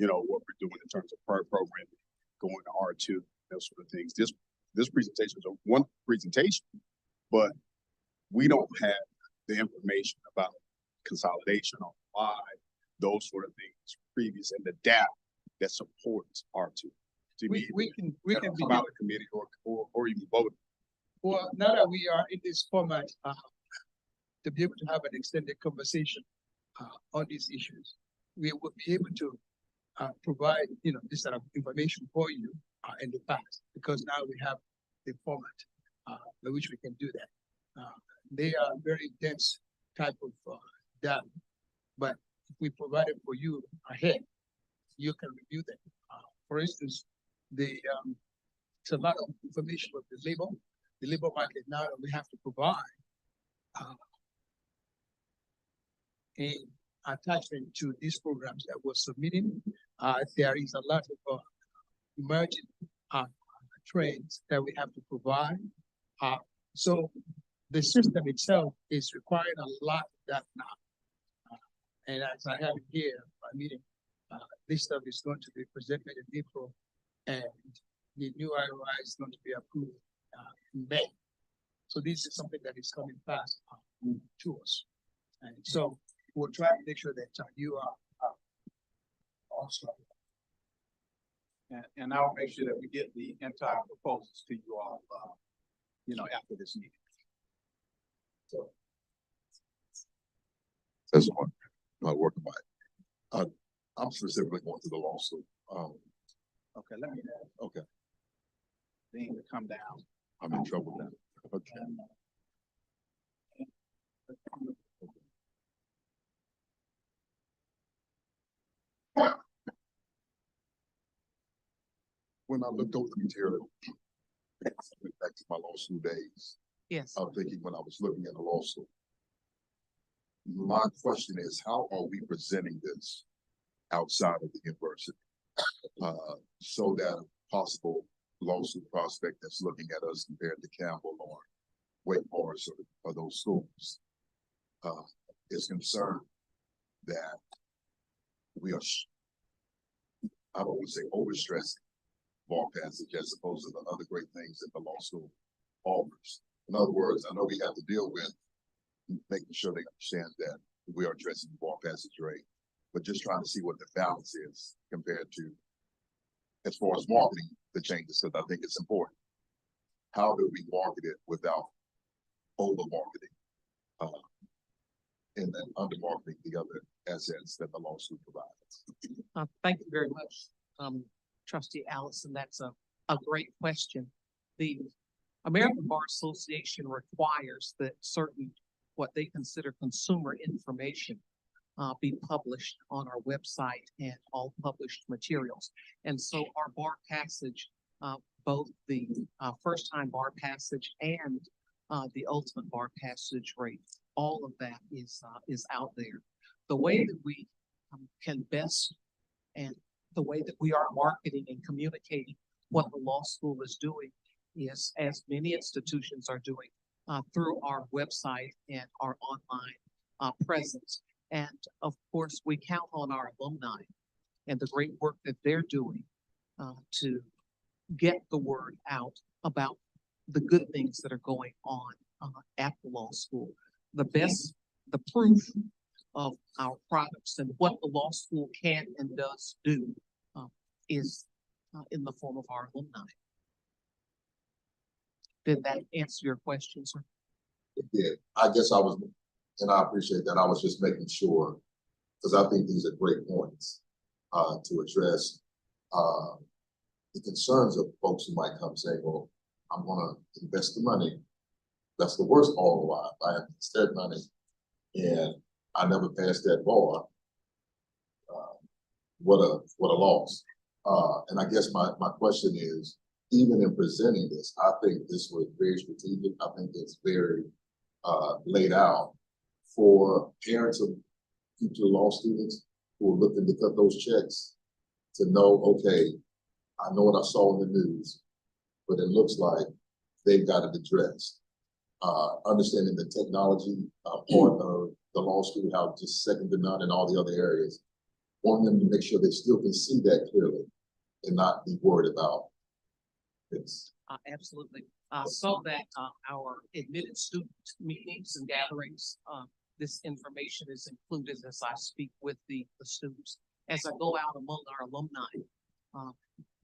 what we're doing in terms of prior programming, going to R2, those sort of things. This presentation is one presentation, but we don't have the information about consolidation on why, those sort of things previous, and the data that supports R2. We can be about a committee or even voting. Well, now that we are in this format, to be able to have an extended conversation on these issues, we will be able to provide this sort of information for you in the past, because now we have the format by which we can do that. They are very dense type of data, but if we provide it for you ahead, you can review them. For instance, it's a lot of information about the labor market now that we have to provide an attachment to these programs that we're submitting. There is a lot of emerging trends that we have to provide. So the system itself is requiring a lot of that now. And as I have here, my meeting, this stuff is going to be presented in April, and the new IOI is going to be approved in May. So this is something that is coming fast to us. And so we'll try to make sure that you are also. And I'll make sure that we get the entire proposals to you all, after this meeting. That's one, not working by it. I'm specifically going to the law school. Okay, let me, Okay, Dean, to come down. I'm in trouble now. Okay. When I looked over the material, back to my law school days, Yes. I'm thinking when I was looking at the law school. My question is, how are we presenting this outside of the university? So that a possible law school prospect that's looking at us compared to Campbell or Wake Forest or those schools is concerned that we are, I don't want to say overstressing bar passage as opposed to the other great things that the law school offers. In other words, I know we have to deal with making sure they understand that we are addressing the bar passage rate, but just trying to see what the balance is compared to, as far as marketing the changes, because I think it's important. How do we market it without over marketing and then under marketing the other assets that the law school provides? Thank you very much, Trustee Allison. That's a great question. The American Bar Association requires that certain, what they consider consumer information, be published on our website and all published materials. And so our bar passage, both the first-time bar passage and the ultimate bar passage rate, all of that is out there. The way that we can best, and the way that we are marketing and communicating what the law school is doing is, as many institutions are doing, through our website and our online presence. And of course, we count on our alumni and the great work that they're doing to get the word out about the good things that are going on at the law school. The proof of our products and what the law school can and does do is in the form of our alumni. Did that answer your question, sir? It did. I guess I was, and I appreciate that. I was just making sure, because I think these are great points to address the concerns of folks who might come saying, well, I'm gonna invest the money. That's the worst ROI. If I have to invest money and I never passed that bar, what a loss. And I guess my question is, even in presenting this, I think this was very strategic. I think it's very laid out for parents of future law students who are looking to cut those checks to know, okay, I know what I saw in the news, but it looks like they've got it addressed. Understanding the technology part of the law school, how just second to none in all the other areas, wanting them to make sure they still can see that clearly and not be worried about this. Absolutely. So that our admitted student meetings and gatherings, this information is included as I speak with the students. As I go out among our alumni,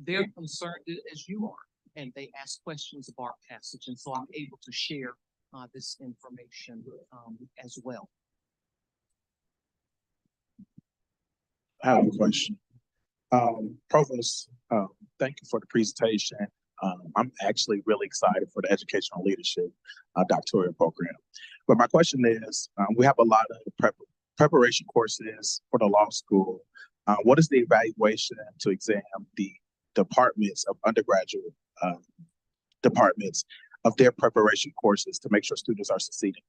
they're concerned as you are, and they ask questions of our passage. And so I'm able to share this information as well. I have a question. Provost, thank you for the presentation. I'm actually really excited for the educational leadership doctoral program. But my question is, we have a lot of preparation courses for the law school. What is the evaluation to examine the departments of undergraduate departments of their preparation courses to make sure students are succeeding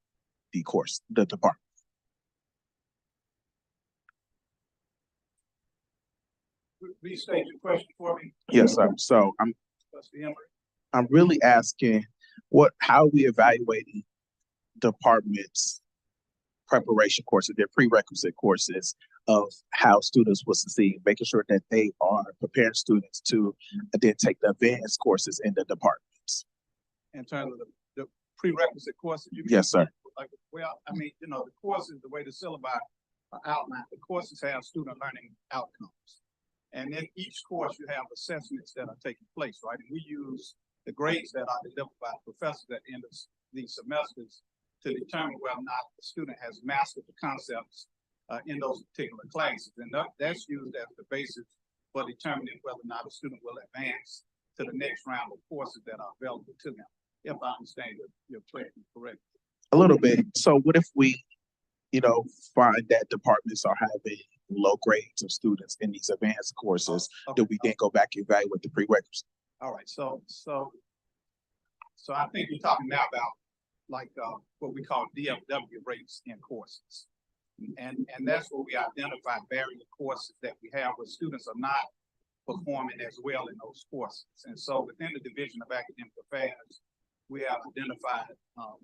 the department? restate your question for me, Yes, sir. So trustee Emery? I'm really asking how we evaluating departments' preparation courses, their prerequisite courses of how students will succeed, making sure that they are preparing students to then take the advanced courses in the departments. In terms of the prerequisite courses? You mean? Yes, sir. Like, well, I mean, you know, the courses, the way the syllabi are outlined, the courses have student learning outcomes. And in each course, you have assessments that are taking place, right? And we use the grades that are delivered by the professors at the end of these semesters to determine whether or not the student has mastered the concepts in those particular classes. And that's used as the basis for determining whether or not a student will advance to the next round of courses that are available to them, if I understand your question correctly. A little bit. So what if we, find that departments are having low grades of students in these advanced courses? Okay. Do we then go back and evaluate the prerequisites? All right, so I think you're talking now about like what we call DFW rates in courses. And that's where we identify barrier courses that we have where students are not performing as well in those courses. And so within the Division of Academic Affairs, we have identified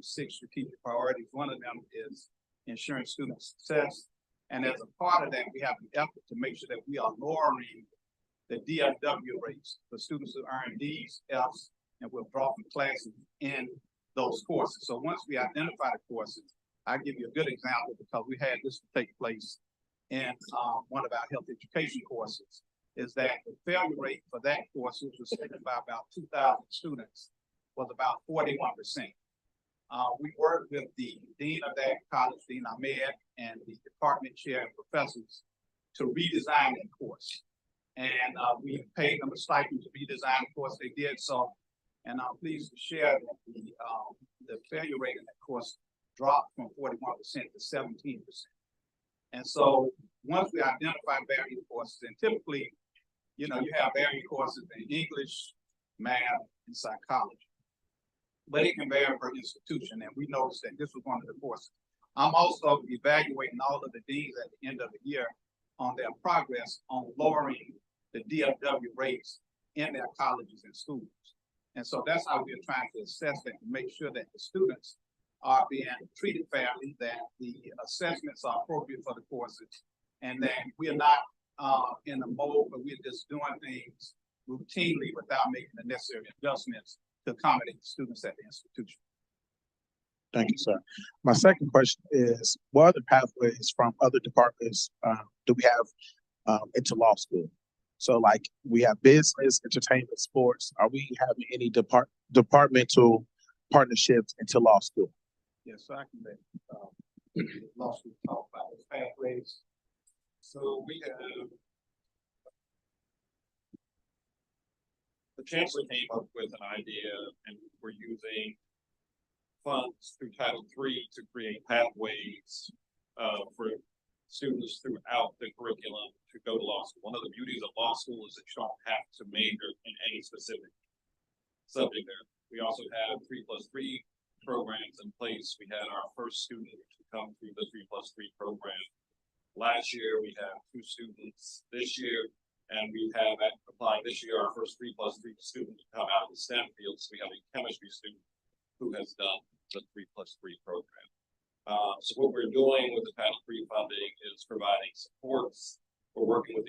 6 strategic priorities. One of them is ensuring student success. And as a part of that, we have an effort to make sure that we are lowering the DFW rates for students who earn D's, F's, and will drop from classes in those courses. So once we identify the courses, I'll give you a good example because we had this take place in one of our health education courses, is that the failure rate for that course, which was taken by about 2,000 students, was about 41%. We worked with the dean of that college, Dean Ahmed, and the department chair and professors to redesign that course. And we paid them a stipend to redesign the course. They did so. And I'm pleased to share that the failure rate in that course dropped from 41% to 17%. And so once we identify barrier courses, and typically, you have barrier courses in English, math, and psychology. But it can vary per institution, and we noticed that this was one of the courses. I'm also evaluating all of the deans at the end of the year on their progress on lowering the DFW rates in their colleges and schools. And so that's how we're trying to assess that to make sure that the students are being treated fairly, that the assessments are appropriate for the courses, and that we're not in a mode where we're just doing things routinely without making the necessary adjustments to accommodate the students at the institution. Thank you, sir. My second question is, what other pathways from other departments do we have into law school? So like we have business, entertainment, sports. Are we having any departmental partnerships into law school? Yes, so I can let law school talk about those pathways. So we have, the chancellor came up with an idea, and we're using funds through Title III to create pathways for students throughout the curriculum to go to law school. One of the beauties of law school is that you don't have to major in any specific subject there. We also have 3+3 programs in place. We had our first student to come through the 3+3 program last year. We have 2 students this year, and we have applied this year our first 3+3 student to come out of the STEM fields. We have a chemistry student who has done the 3+3 program. So what we're doing with the Title III funding is providing supports. We're working with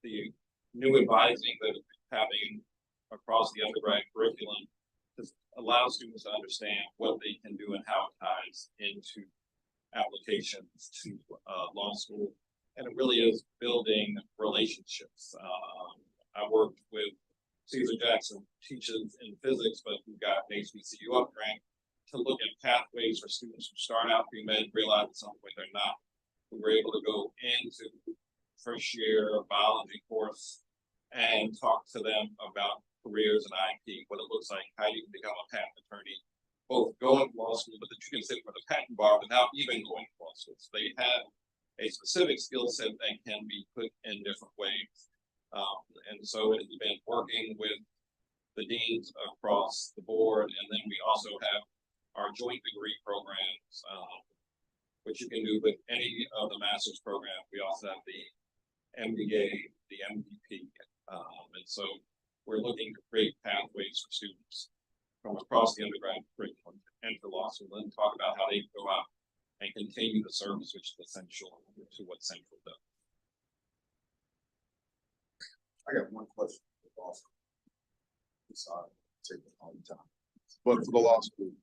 the new advising that we're having across the undergrad curriculum to allow students to understand what they can do and how it ties into applications to law school. And it really is building relationships. I worked with Caesar Jackson, teaches in physics, but we've got an NCCU up grant to look at pathways for students who start out pre-med, realize at some point they're not. We were able to go into first year biology course and talk to them about careers and IP, what it looks like, how you can become a patent attorney, both going to law school, but that you can sit for the patent bar without even going to law school. So they have a specific skill set that can be put in different ways. And so it has been working with the deans across the board. And then we also have our joint degree programs, which you can do with any of the master's programs. We also have the MBA, the MVP. And so we're looking to create pathways for students from across the undergraduate curriculum to enter law school and talk about how they can go out and continue the service, which is essential to what Central does. I got one question for the law school. Sorry, take it all the time. But for the law school,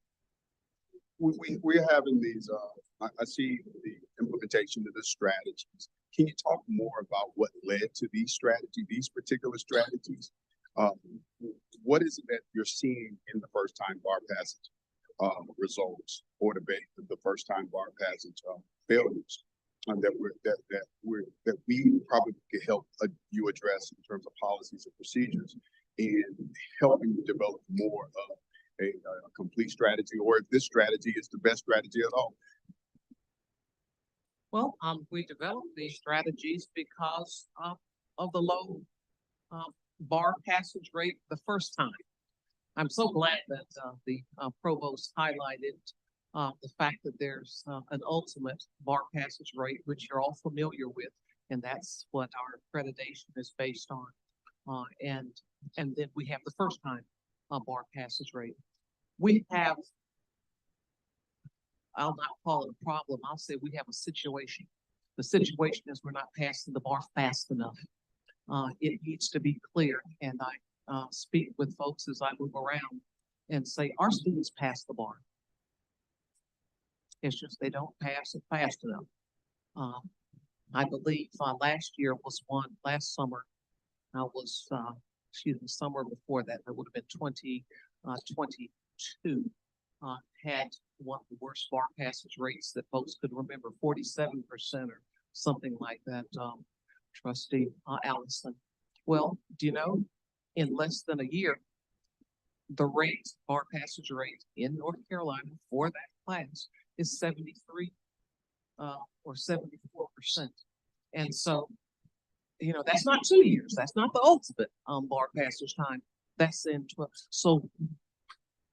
we're having these, I see the implementation of the strategies. Can you talk more about what led to these strategies, these particular strategies? What is it that you're seeing in the first time bar passage results, or the first time bar passage failures that we probably could help you address in terms of policies and procedures, and helping you develop more of a complete strategy, or if this strategy is the best strategy at all? Well, we developed these strategies because of the low bar passage rate the first time. I'm so glad that the provost highlighted the fact that there's an ultimate bar passage rate, which you're all familiar with, and that's what our accreditation is based on. And then we have the first time bar passage rate. We have, I'll not call it a problem, I'll say we have a situation. The situation is we're not passing the bar fast enough. It needs to be clear, and I speak with folks as I move around and say, our students pass the bar. It's just they don't pass it fast enough. I believe last summer, summer before that, that would have been 2022, had one of the worst bar passage rates that folks could remember, 47% or something like that, Trustee Allison. Well, do you know, in less than a year, the bar passage rate in North Carolina for that class is 73 or 74%. And so, you know, that's not 2 years. That's not the ultimate bar passage time. That's in 12. So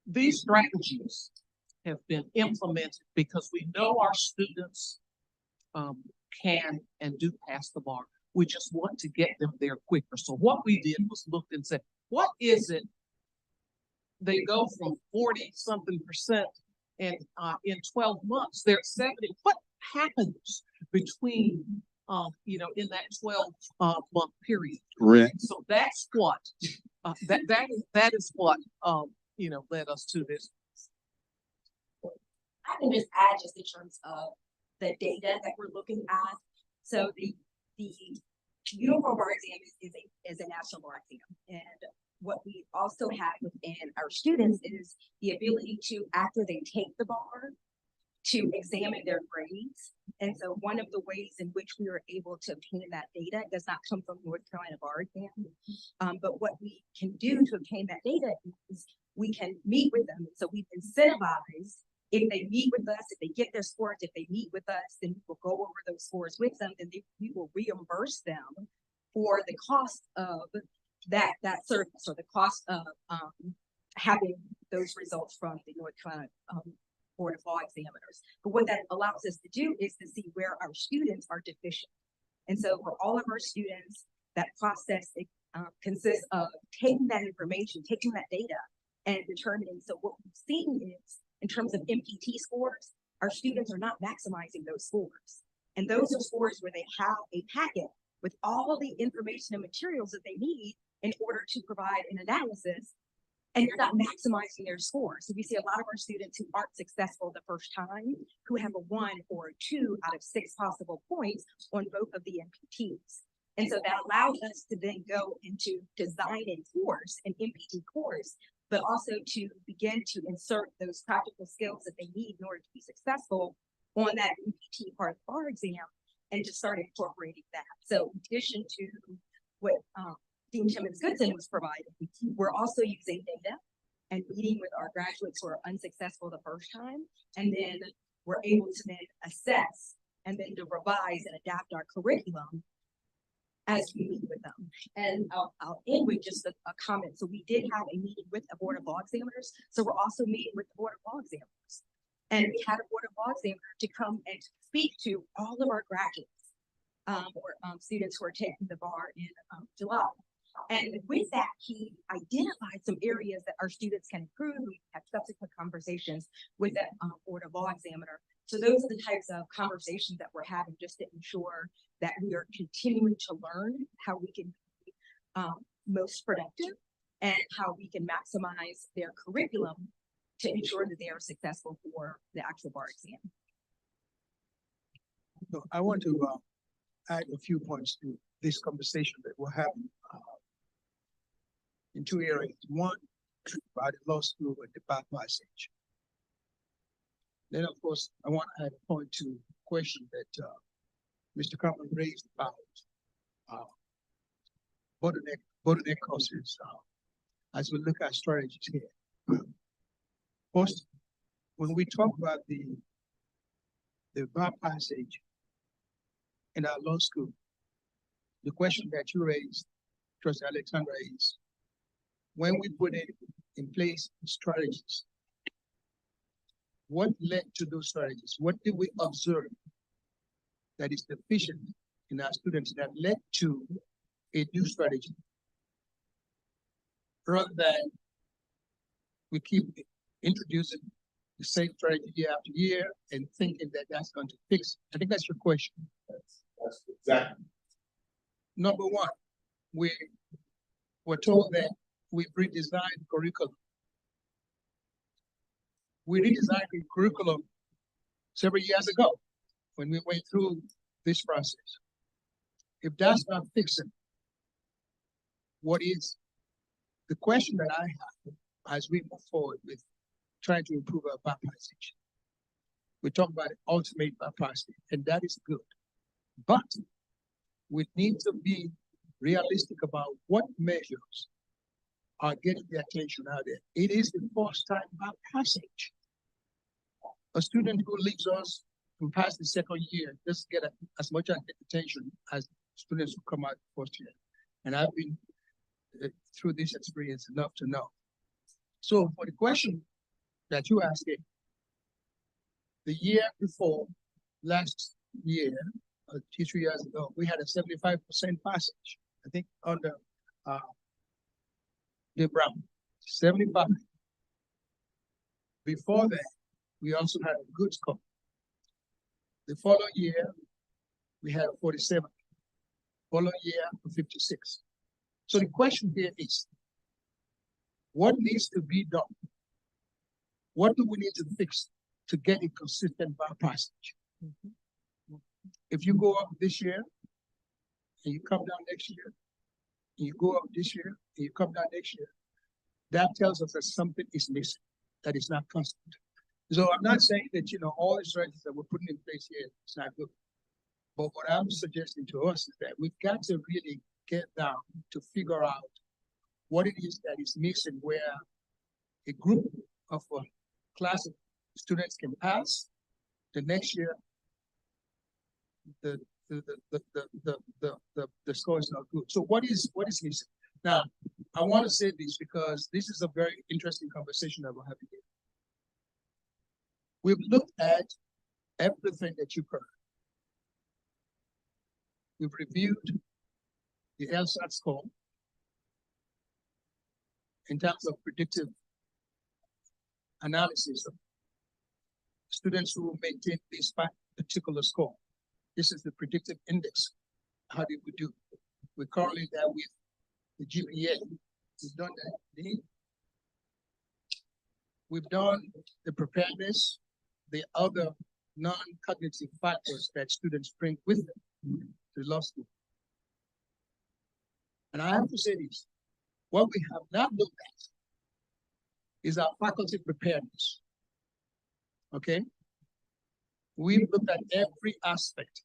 these strategies have been implemented because we know our students can and do pass the bar. We just want to get them there quicker. So what we did was looked and said, what is it? They go from 40-something% and in 12 months, they're 70. What happens between, in that 12-month period? Right. So that's what, that is what, led us to this. I can just add just in terms of the data that we're looking at. So the uniform bar exam is a national bar exam, and what we also have within our students is the ability to, after they take the bar, to examine their grades. And so one of the ways in which we are able to obtain that data does not come from North Carolina bar exam, but what we can do to obtain that data is we can meet with them. So we've incentivized, if they meet with us, if they get their scores, if they meet with us, then we will go over those scores with them, and we will reimburse them for the cost of that service, or the cost of having those results from the North Carolina Board of Law Examiners. But what that allows us to do is to see where our students are deficient. And so for all of our students, that process consists of taking that information, taking that data, and determining. So what we've seen is, in terms of MPT scores, our students are not maximizing those scores. And those are scores where they have a packet with all the information and materials that they need in order to provide an analysis, and you're not maximizing their scores. So we see a lot of our students who aren't successful the first time, who have a 1 or a 2 out of 6 possible points on both of the MPTs. And so that allows us to then go into designing course, an MPT course, but also to begin to insert those practical skills that they need in order to be successful on that MPT part of the bar exam, and to start incorporating that. So in addition to what Dean Timmons-Goodson was providing, we're also using data and meeting with our graduates who are unsuccessful the first time, and then we're able to then assess and then to revise and adapt our curriculum as we meet with them. And I'll end with just a comment. So we did have a meeting with the Board of Law Examiners. So we're also meeting with the Board of Law Examiners. And we had a Board of Law Examiner to come and speak to all of our graduates students who are taking the bar in July. And with that, he identified some areas that our students can improve. We have subsequent conversations with the Board of Law Examiner. So those are the types of conversations that we're having just to ensure that we are continuing to learn how we can be most productive and how we can maximize their curriculum to ensure that they are successful for the actual bar exam. So I want to add a few points to this conversation that we're having in two areas. One, about the law school and the bar passage. Then, of course, I want to add a point to the question that Mr. Carmen raised about bottleneck courses as we look at strategies here. First, when we talk about the bar passage in our law school, the question that you raised, Trustee Alexandra, is when we put in place strategies, what led to those strategies? What did we observe that is deficient in our students that led to a new strategy? Rather than we keep introducing the same strategy year after year and thinking that that's going to fix it. I think that's your question. That's exactly. Number one, we were told that we redesigned curriculum. We redesigned the curriculum several years ago when we went through this process. If that's not fixing, what is? The question that I have as we move forward with trying to improve our bar passage, we talk about the ultimate bar passage, and that is good. But we need to be realistic about what measures are getting the attention out there. It is the first time bar passage. A student who leaves us and pass the second year doesn't get as much attention as students who come out first year. And I've been through this experience enough to know. So for the question that you asked, the year before, last year, 2-3 years ago, we had a 75% passage. I think under the Brown, 75. Before that, we also had a good score. The following year, we had 47. Following year, 56. So the question here is, what needs to be done? What do we need to fix to get a consistent bar passage? If you go up this year, and you come down next year, and you go up this year, and you come down next year, that tells us that something is missing, that is not constant. So I'm not saying that, all the strategies that we're putting in place here is not good. But what I'm suggesting to us is that we've got to really get down to figure out what it is that is missing, where a group of a class of students can pass. The next year, the score is not good. So what is missing? Now, I want to say this because this is a very interesting conversation that we're having here. We've looked at everything that you've heard. We've reviewed the LSAT score in terms of predictive analysis of students who maintain this particular score. This is the predictive index. How did we do? We correlate that with the GPA. We've done that. We've done the preparedness, the other non-cognitive factors that students bring with them to law school. And I have to say this, what we have not looked at is our faculty preparedness, okay? We've looked at every aspect,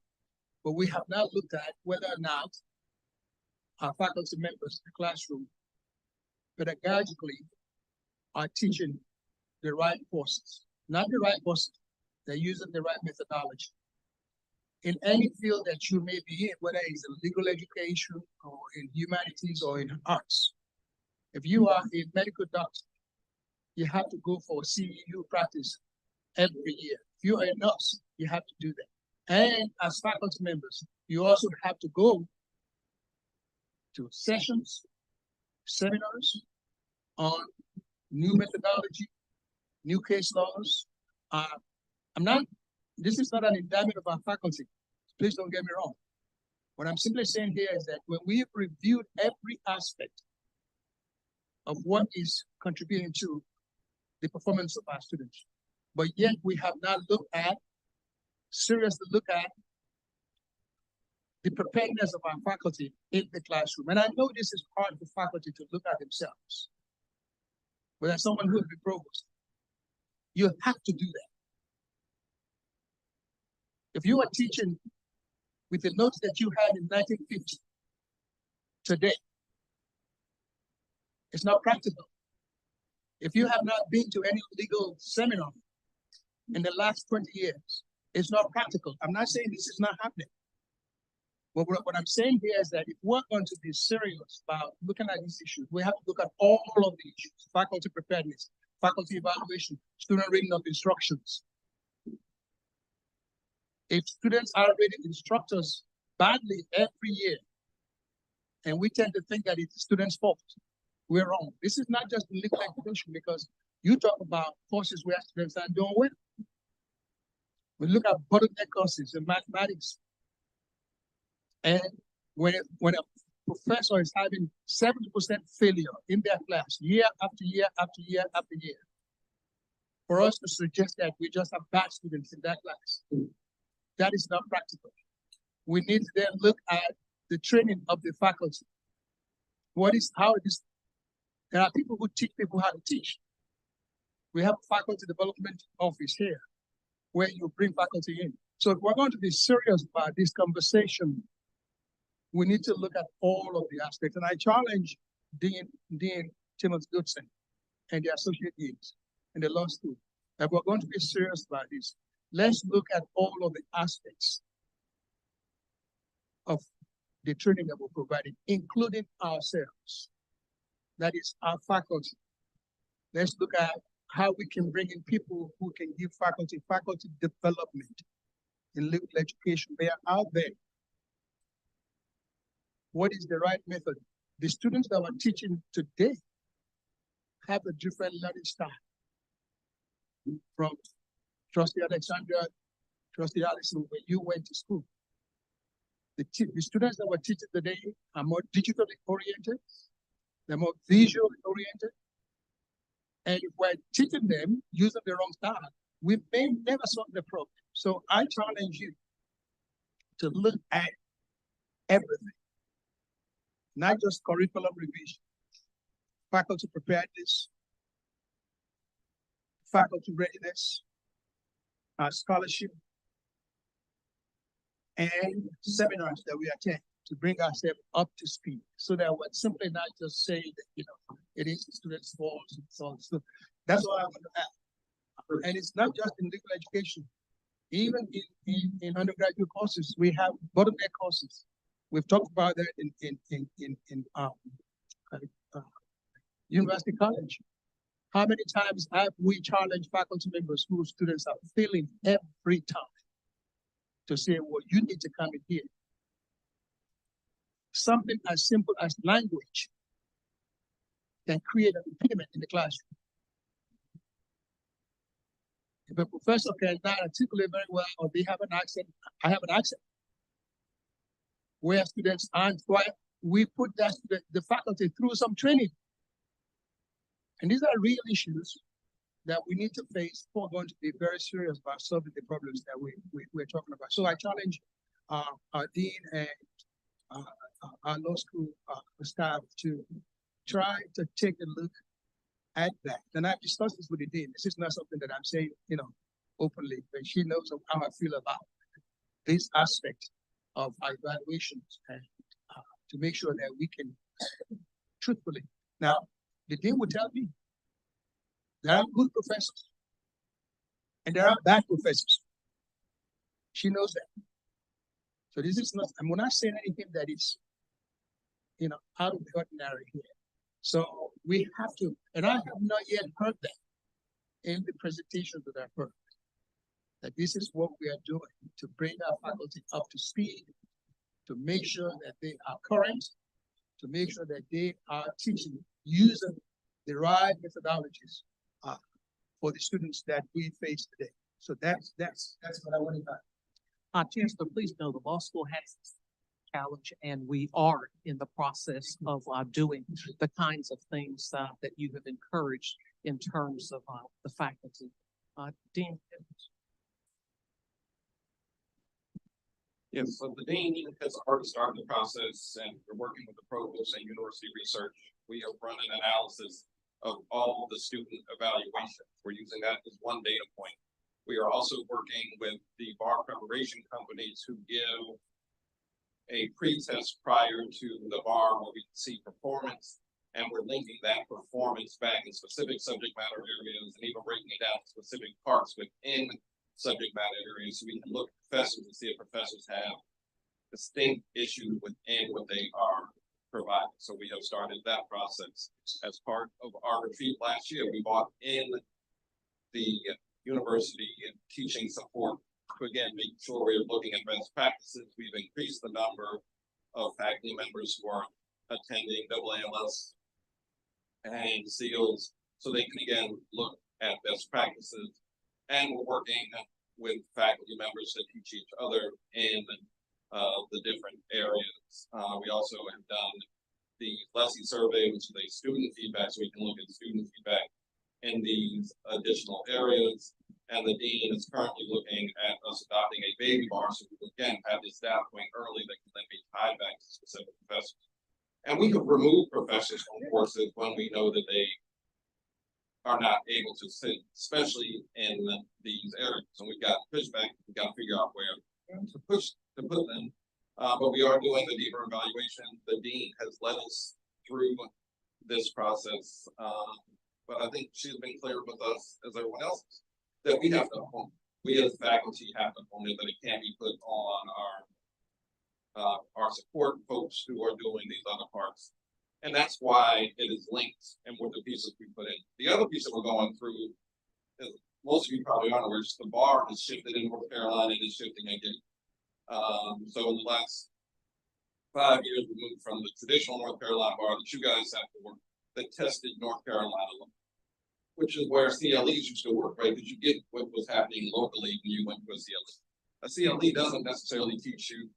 but we have not looked at whether or not our faculty members in the classroom pedagogically are teaching the right courses, not the right courses, they're using the right methodology. In any field that you may be in, whether it's in legal education or in humanities or in arts, if you are a medical doctor, you have to go for a CEU practice every year. If you're a nurse, you have to do that. And as faculty members, you also have to go to sessions, seminars on new methodology, new case laws. This is not an indictment of our faculty. Please don't get me wrong. What I'm simply saying here is that when we've reviewed every aspect of what is contributing to the performance of our students, but yet we have not seriously looked at the preparedness of our faculty in the classroom. And I know this is hard for faculty to look at themselves. But as someone who is the provost, you have to do that. If you are teaching with the notes that you had in 1950 today, it's not practical. If you have not been to any legal seminar in the last 20 years, it's not practical. I'm not saying this is not happening. But what I'm saying here is that if we're going to be serious about looking at these issues, we have to look at all of the issues: faculty preparedness, faculty evaluation, student reading of instructions. If students are reading instructors badly every year, and we tend to think that it's the students' fault, we're wrong. This is not just in legal education, because you talk about courses where students are doing well. We look at bottleneck courses in mathematics. And when a professor is having 70% failure in their class, year after year after year after year, for us to suggest that we just have bad students in that class, that is not practical. We need to then look at the training of the faculty. There are people who teach people how to teach. We have a faculty development office here where you bring faculty in. So if we're going to be serious about this conversation, we need to look at all of the aspects. And I challenge Dean Timothy Goodson and the associate deans and the law school that we're going to be serious about this. Let's look at all of the aspects of the training that we're providing, including ourselves. That is our faculty. Let's look at how we can bring in people who can give faculty development in legal education. They are out there. What is the right method? The students that we're teaching today have a different learning style. From Trustee Alexandra, Trustee Allison, when you went to school, the students that we're teaching today are more digitally oriented, they're more visually oriented. And if we're teaching them using the wrong style, we may never solve the problem. So I challenge you to look at everything, not just curriculum revision, faculty preparedness, faculty readiness, scholarship, and seminars that we attend to bring ourselves up to speed, so that we're simply not just saying that, it is the students' fault and so on. So that's what I want to add. And it's not just in legal education. Even in undergraduate courses, we have bottleneck courses. We've talked about that in University College. How many times have we challenged faculty members whose students are failing every time to say, well, you need to come in here. Something as simple as language can create an impediment in the classroom. If a professor cannot articulate very well, or they have an accent, I have an accent, where students aren't quite, we put the faculty through some training. And these are real issues that we need to face if we're going to be very serious about solving the problems that we're talking about. So I challenge our dean and our law school staff to try to take a look at that. And I've discussed this with the dean. This is not something that I'm saying, openly, but she knows how I feel about this aspect of our evaluations, and to make sure that we can truthfully. Now, the dean will tell me there are good professors and there are bad professors. She knows that. So this is not, I'm not saying anything that is, out of the ordinary here. So we have to, and I have not yet heard that in the presentation that I've heard, that this is what we are doing to bring our faculty up to speed to make sure that they are current, to make sure that they are teaching using the right methodologies for the students that we face today. So that's what I want to. Chancellor, please know the law school has this challenge, and we are in the process of doing the kinds of things that you have encouraged in terms of the faculty. Dean. Yes, so the dean has already started the process, and we're working with the provost and university research. We have run an analysis of all the student evaluations. We're using that as one data point. We are also working with the bar preparation companies who give a pre-test prior to the bar where we can see performance, and we're linking that performance back in specific subject matter areas and even breaking it down to specific parts within subject matter areas, so we can look at professors and see if professors have distinct issues within what they are providing. So we have started that process. As part of our retreat last year, we brought in the university teaching support to, again, make sure we're looking at best practices. We've increased the number of faculty members who are attending AALS and SEALs, so they can, again, look at best practices. And we're working with faculty members that teach each other in the different areas. We also have done the LESI survey, which is a student feedback, so we can look at student feedback in these additional areas. And the dean is currently looking at us adopting a baby bar, so we can, again, have this data point early that can then be tied back to specific professors. And we have removed professors from courses when we know that they are not able to sit, especially in these areas. And we've got pushback, we've got to figure out where to put them. But we are doing the deeper evaluation. The dean has led us through this process. But I think she's been clear with us, as everyone else, that we have to own. We as faculty have to own it, that it can't be put on our support folks who are doing these other parts. And that's why it is linked and with the pieces we put in. The other piece that we're going through, is, most of you probably aren't aware, the bar has shifted in North Carolina and is shifting again. So in the last 5 years, we moved from the traditional North Carolina bar that you guys have to work, that tested North Carolina, which is where CLEs used to work, right? Because you get what was happening locally when you went to a CLE. A CLE doesn't necessarily teach you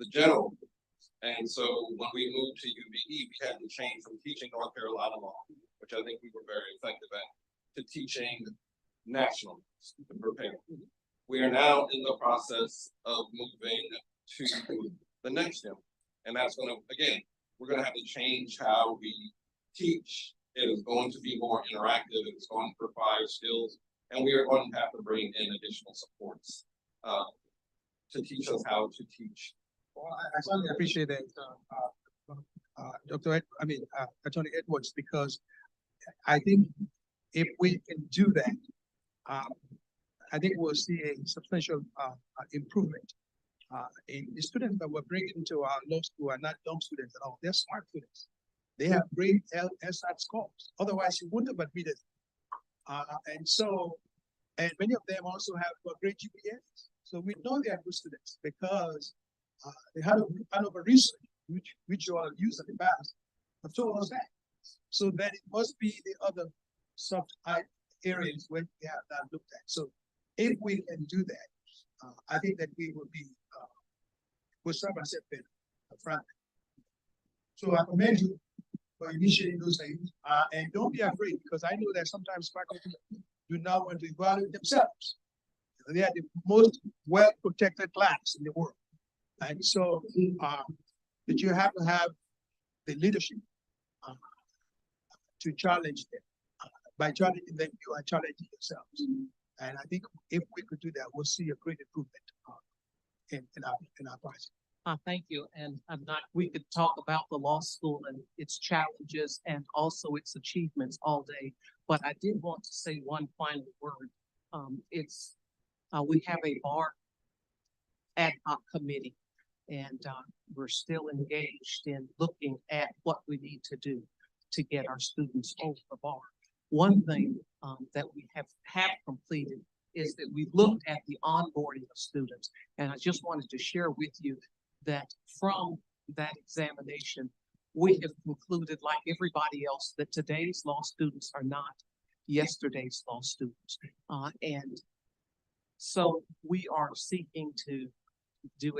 the general. And so when we moved to UVE, we had to change from teaching North Carolina law, which I think we were very effective at, to teaching national to prepare. We are now in the process of moving to the next step. And that's going to, again, we're going to have to change how we teach. It is going to be more interactive. It's going to require skills. And we are going to have to bring in additional supports to teach us how to teach. Well, I certainly appreciate that, Attorney Edwards, because I think if we can do that, I think we'll see a substantial improvement. In the students that we're bringing into our law school are not dumb students at all. They're smart students. They have great LSAT scores. Otherwise, you wouldn't have admitted. And many of them also have great GPAs. So we know they are good students because the Hanover research, which you all used in the past, have told us that. So that it must be the other sub areas where we have not looked at. So if we can do that, I think that we will be, we'll serve ourselves better, frankly. So I commend you for initiating those things. And don't be afraid, because I know that sometimes faculty do not want to evaluate themselves. They are the most well-protected class in the world. And so that you have to have the leadership to challenge them. By challenging them, you are challenging yourselves. And I think if we could do that, we'll see a great improvement in our process. Thank you. And we could talk about the law school and its challenges and also its achievements all day. But I did want to say one final word. We have a bar ad hoc committee, and we're still engaged in looking at what we need to do to get our students over the bar. One thing that we have completed is that we've looked at the onboarding of students, and I just wanted to share with you that from that examination, we have concluded, like everybody else, that today's law students are not yesterday's law students. And so we are seeking to do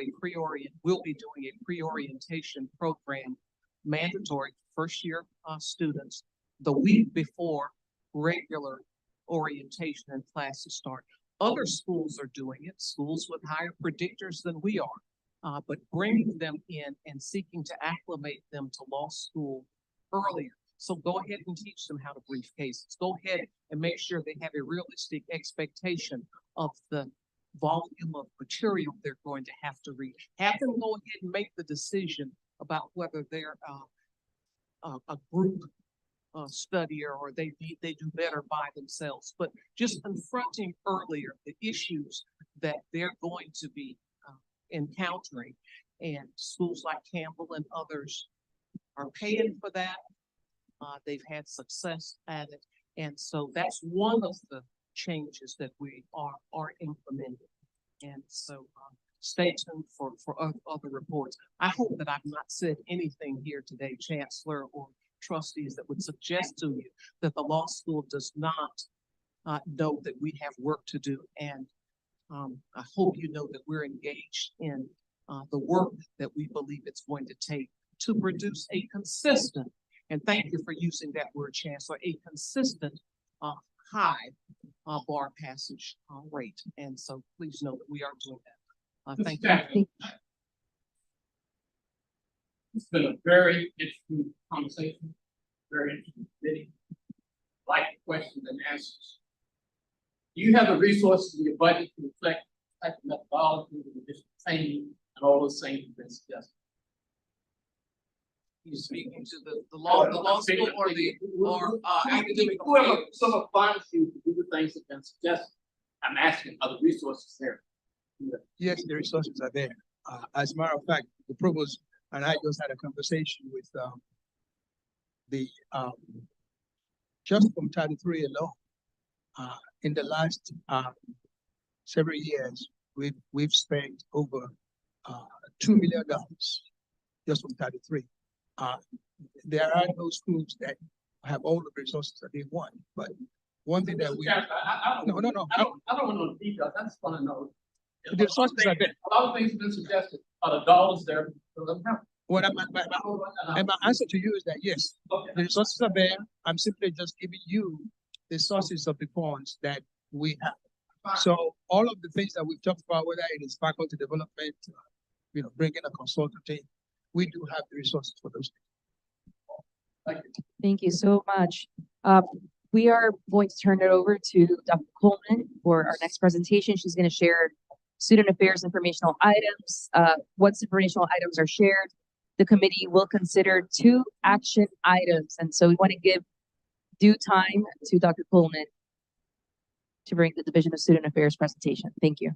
we'll be doing a pre-orientation program mandatory for first-year students the week before regular orientation and classes start. Other schools are doing it, schools with higher predictors than we are, but bringing them in and seeking to acclimate them to law school earlier. So go ahead and teach them how to brief cases. Go ahead and make sure they have a realistic expectation of the volume of material they're going to have to read. Have them go ahead and make the decision about whether they're a group studier or they do better by themselves. But just confronting earlier the issues that they're going to be encountering, and schools like Campbell and others are paying for that. They've had success at it, and so that's one of the changes that we are implementing. And so stay tuned for other reports. I hope that I've not said anything here today, Chancellor or trustees, that would suggest to you that the law school does not know that we have work to do. And I hope you know that we're engaged in the work that we believe it's going to take to produce a consistent, and thank you for using that word, Chancellor, a consistent high bar passage rate. And so please know that we are doing that. Thank you. It's been a very interesting conversation, very interesting committee. Like the questions and answers. Do you have the resources in your budget to reflect the type of methodology, the additional training, and all those things you've been suggesting? You speaking to the law school or academic Whoever affairs? funds you to do the things that have been suggested. I'm asking, are the resources there? Yes, the resources are there. As a matter of fact, the provost and I just had a conversation with just from Title III alone. In the last several years, we've spent over $2 million just from Title III. There are no schools that have all the resources that they want, but one thing that we I don't want to know the details. I just want to know. The resources are there. A lot of things have been suggested. Are the dollars there? What my answer to you is that yes, the resources are there. I'm simply just giving you the sources of the funds that we have. So all of the things that we've talked about, whether it is faculty development, bringing a consultant in, we do have the resources for those things. Thank you. Thank you so much. We are going to turn it over to Dr. Coleman for our next presentation. She's going to share student affairs informational items. Once informational items are shared, the committee will consider 2 action items. And so we want to give due time to Dr. Coleman to bring the Division of Student Affairs presentation. Thank you.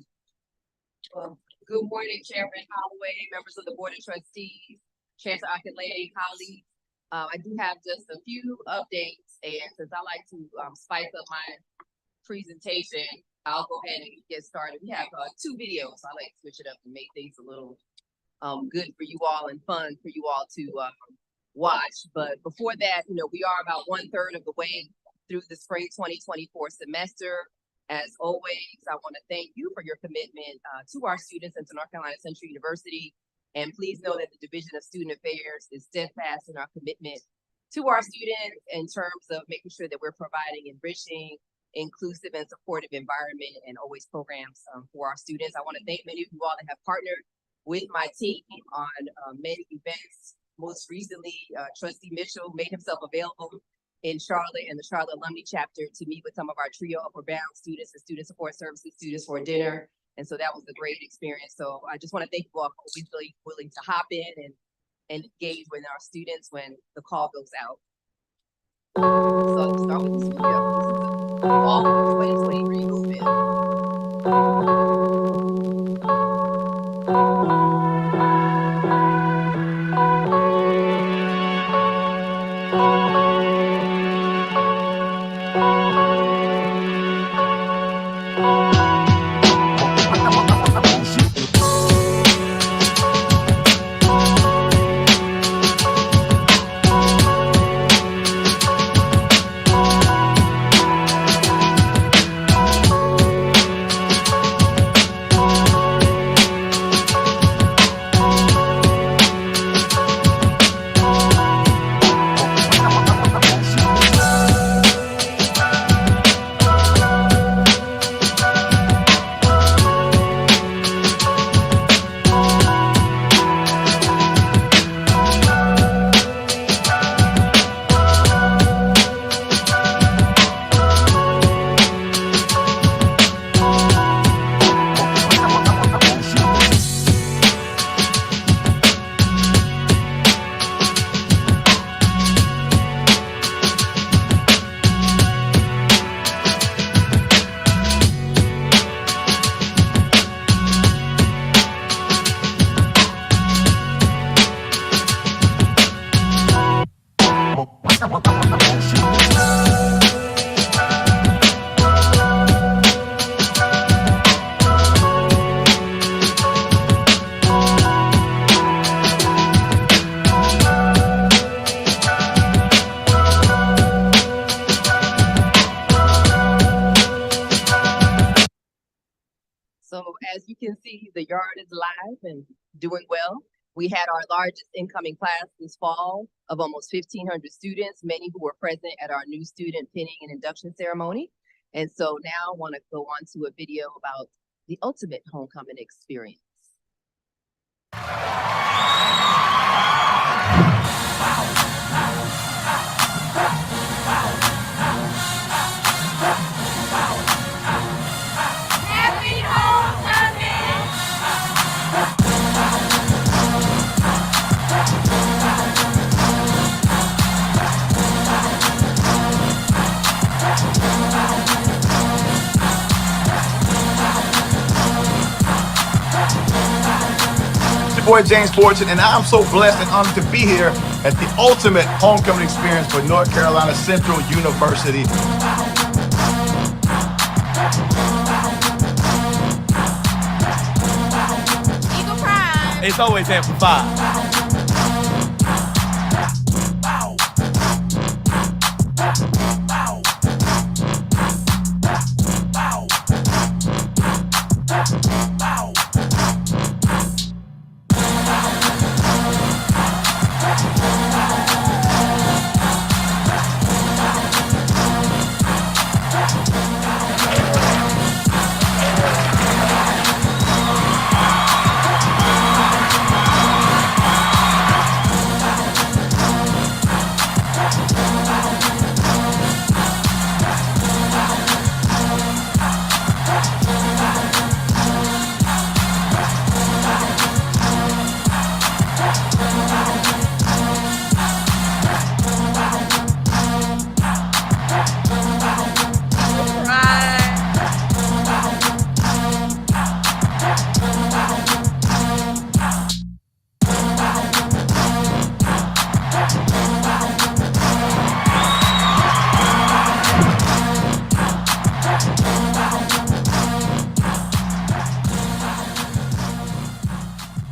Good morning, Chairman Holloway, members of the Board of Trustees, Chancellor Akinleye, colleagues. I do have just a few updates, and since I like to spice up my presentation, I'll go ahead and get started. We have 2 videos. I like to switch it up and make things a little good for you all and fun for you all to watch. But before that, we are about 1/3 of the way through the spring 2024 semester. As always, I want to thank you for your commitment to our students and to North Carolina Central University. And please know that the Division of Student Affairs is steadfast in our commitment to our students in terms of making sure that we're providing enriching, inclusive, and supportive environment and always programs for our students. I want to thank many of you all that have partnered with my team on many events. Most recently, Trustee Mitchell made himself available in Charlotte and the Charlotte Alumni Chapter to meet with some of our trio Upward Bound students and student support services students for dinner. And so that was a great experience. So I just want to thank you all for always really willing to hop in and engage with our students when the call goes out. So to start with this video. This is the fall 2023 movement. So as you can see, the yard is live and doing well. We had our largest incoming class this fall of almost 1,500 students, many who were present at our new student pinning and induction ceremony. And so now I want to go on to a video about the ultimate homecoming experience. Happy homecoming! Your boy James Fortune, and I'm so blessed and honored to be here at the ultimate homecoming experience for North Carolina Central University. Eagle Pride! It's always amplified.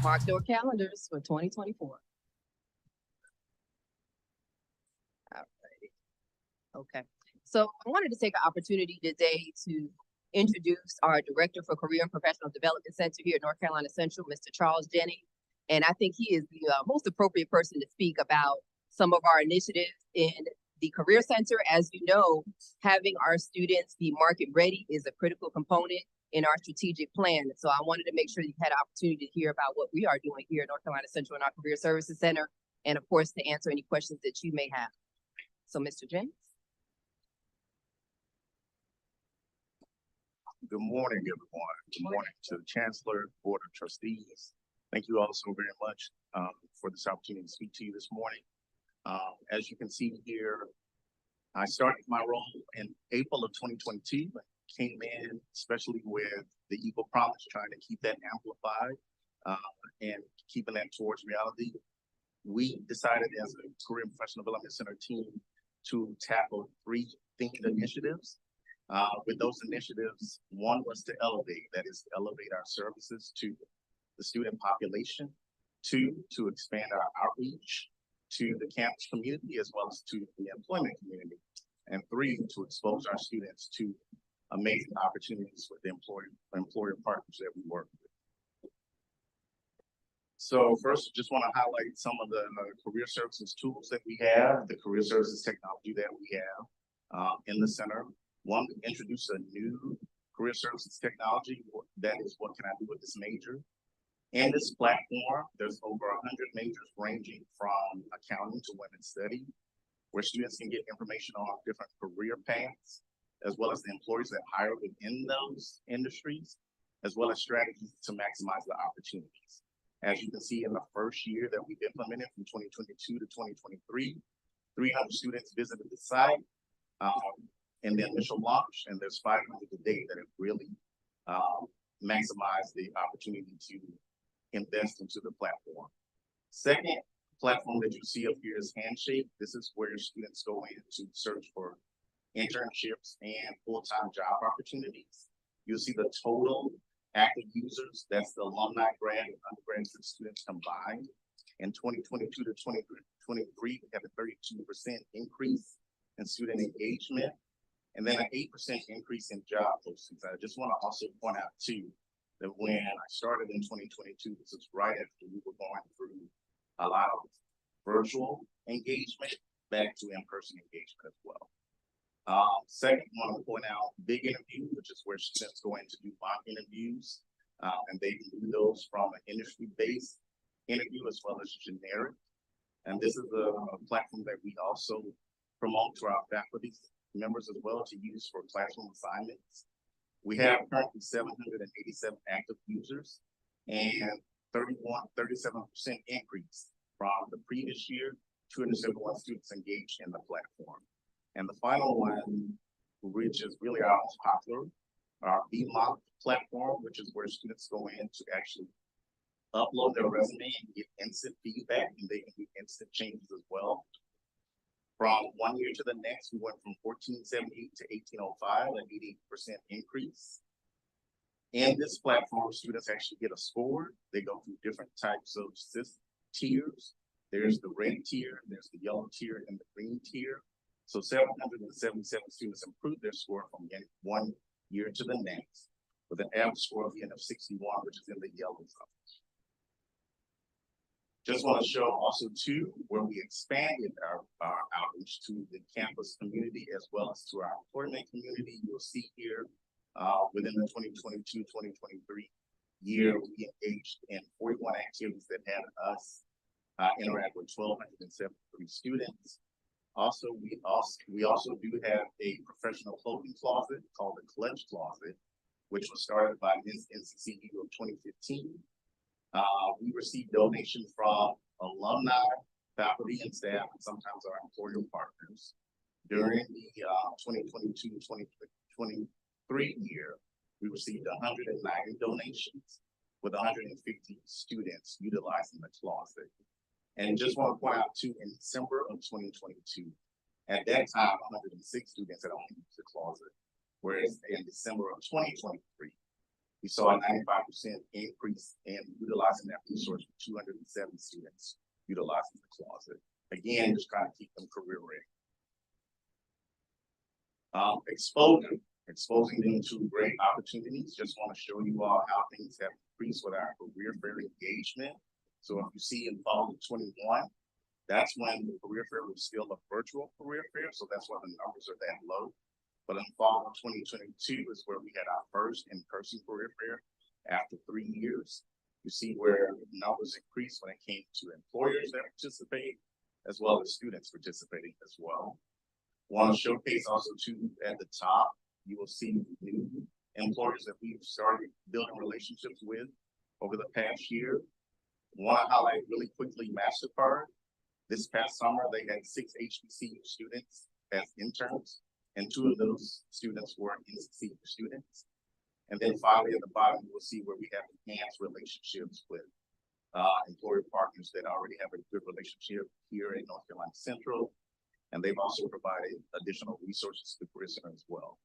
Mark your calendars for 2024. All righty. Okay. So I wanted to take an opportunity today to introduce our Director for Career and Professional Development Center here at North Carolina Central, Mr. Charles Jennings. And I think he is the most appropriate person to speak about some of our initiatives in the Career Center. As you know, having our students be market ready is a critical component in our strategic plan. So I wanted to make sure you had an opportunity to hear about what we are doing here at North Carolina Central in our Career Services Center, and of course, to answer any questions that you may have. So Mr. Jennings. Good morning, everyone. Good morning to the Chancellor, Board of Trustees. Thank you all so very much for this opportunity to speak to you this morning. As you can see here, I started my role in April of 2022, came in especially with the Eagle Promise, trying to keep that amplified and keeping that towards reality. We decided as a Career and Professional Development Center team to tackle 3 themed initiatives. With those initiatives, one was to elevate, that is to elevate our services to the student population. 2, to expand our outreach to the campus community as well as to the employment community. And 3, to expose our students to amazing opportunities with the employer partners that we work with. So first, just want to highlight some of the career services tools that we have, the career services technology that we have in the center. One, we introduced a new career services technology. That is, what can I do with this major? In this platform, there's over 100 majors ranging from accounting to women's study, where students can get information on different career paths, as well as the employers that hire within those industries, as well as strategies to maximize the opportunities. As you can see in the first year that we've implemented from 2022 to 2023, 300 students visited the site in the initial launch, and there's 500 today that have really maximized the opportunity to invest into the platform. Second platform that you see up here is Handshake. This is where students go in to search for internships and full-time job opportunities. You'll see the total active users, that's the alumni, grad, and undergraduate students combined. In 2022 to 2023, we had a 32% increase in student engagement, and then an 8% increase in job postings. I just want to also point out too, that when I started in 2022, this is right after we were going through a lot of virtual engagement back to in-person engagement as well. Second, I want to point out big interview, which is where students go in to do mock interviews, and they can do those from an industry-based interview as well as generic. And this is a platform that we also promote to our faculty members as well to use for classroom assignments. We have currently 787 active users and 37% increase from the previous year, 271 students engaged in the platform. And the final one, which is really our most popular, our BMOC platform, which is where students go in to actually upload their resume and get instant feedback, and they can do instant changes as well. From 1 year to the next, we went from 1478 to 1805, an 88% increase. In this platform, students actually get a score. They go through different types of tiers. There's the red tier, there's the yellow tier, and the green tier. So 777 students improved their score from 1 year to the next, with an average score of the end of 61, which is in the yellow zone. Just want to show also too, where we expanded our outreach to the campus community as well as to our employment community. You'll see here within the 2022-2023 year, we engaged in 41 activities that had us interact with 1,273 students. Also, we also do have a professional clothing closet called the Clutch Closet, which was started by NCCU of 2015. We received donations from alumni, faculty, and staff, and sometimes our employer partners. During the 2022-2023 year, we received 190 donations with 150 students utilizing the closet. And just want to point out too, in December of 2022, at that time, 106 students had only used the closet, whereas in December of 2023, we saw a 95% increase in utilizing that resource with 207 students utilizing the closet. Again, just trying to keep them career ready. Exposing them to great opportunities. Just want to show you all how things have increased with our career fair engagement. So if you see in fall of 21, that's when the career fair was still a virtual career fair. So that's why the numbers are that low. But in fall of 2022 is where we had our first in-person career fair after 3 years. You see where numbers increased when it came to employers that participate, as well as students participating as well. Want to showcase also too at the top, you will see new employers that we've started building relationships with over the past year. Want to highlight really quickly MasterCard. This past summer, they had 6 HBCU students as interns, and 2 of those students were NCCU students. And then finally, at the bottom, you will see where we have enhanced relationships with employer partners that already have a good relationship here at North Carolina Central. And they've also provided additional resources to the Career Center as well.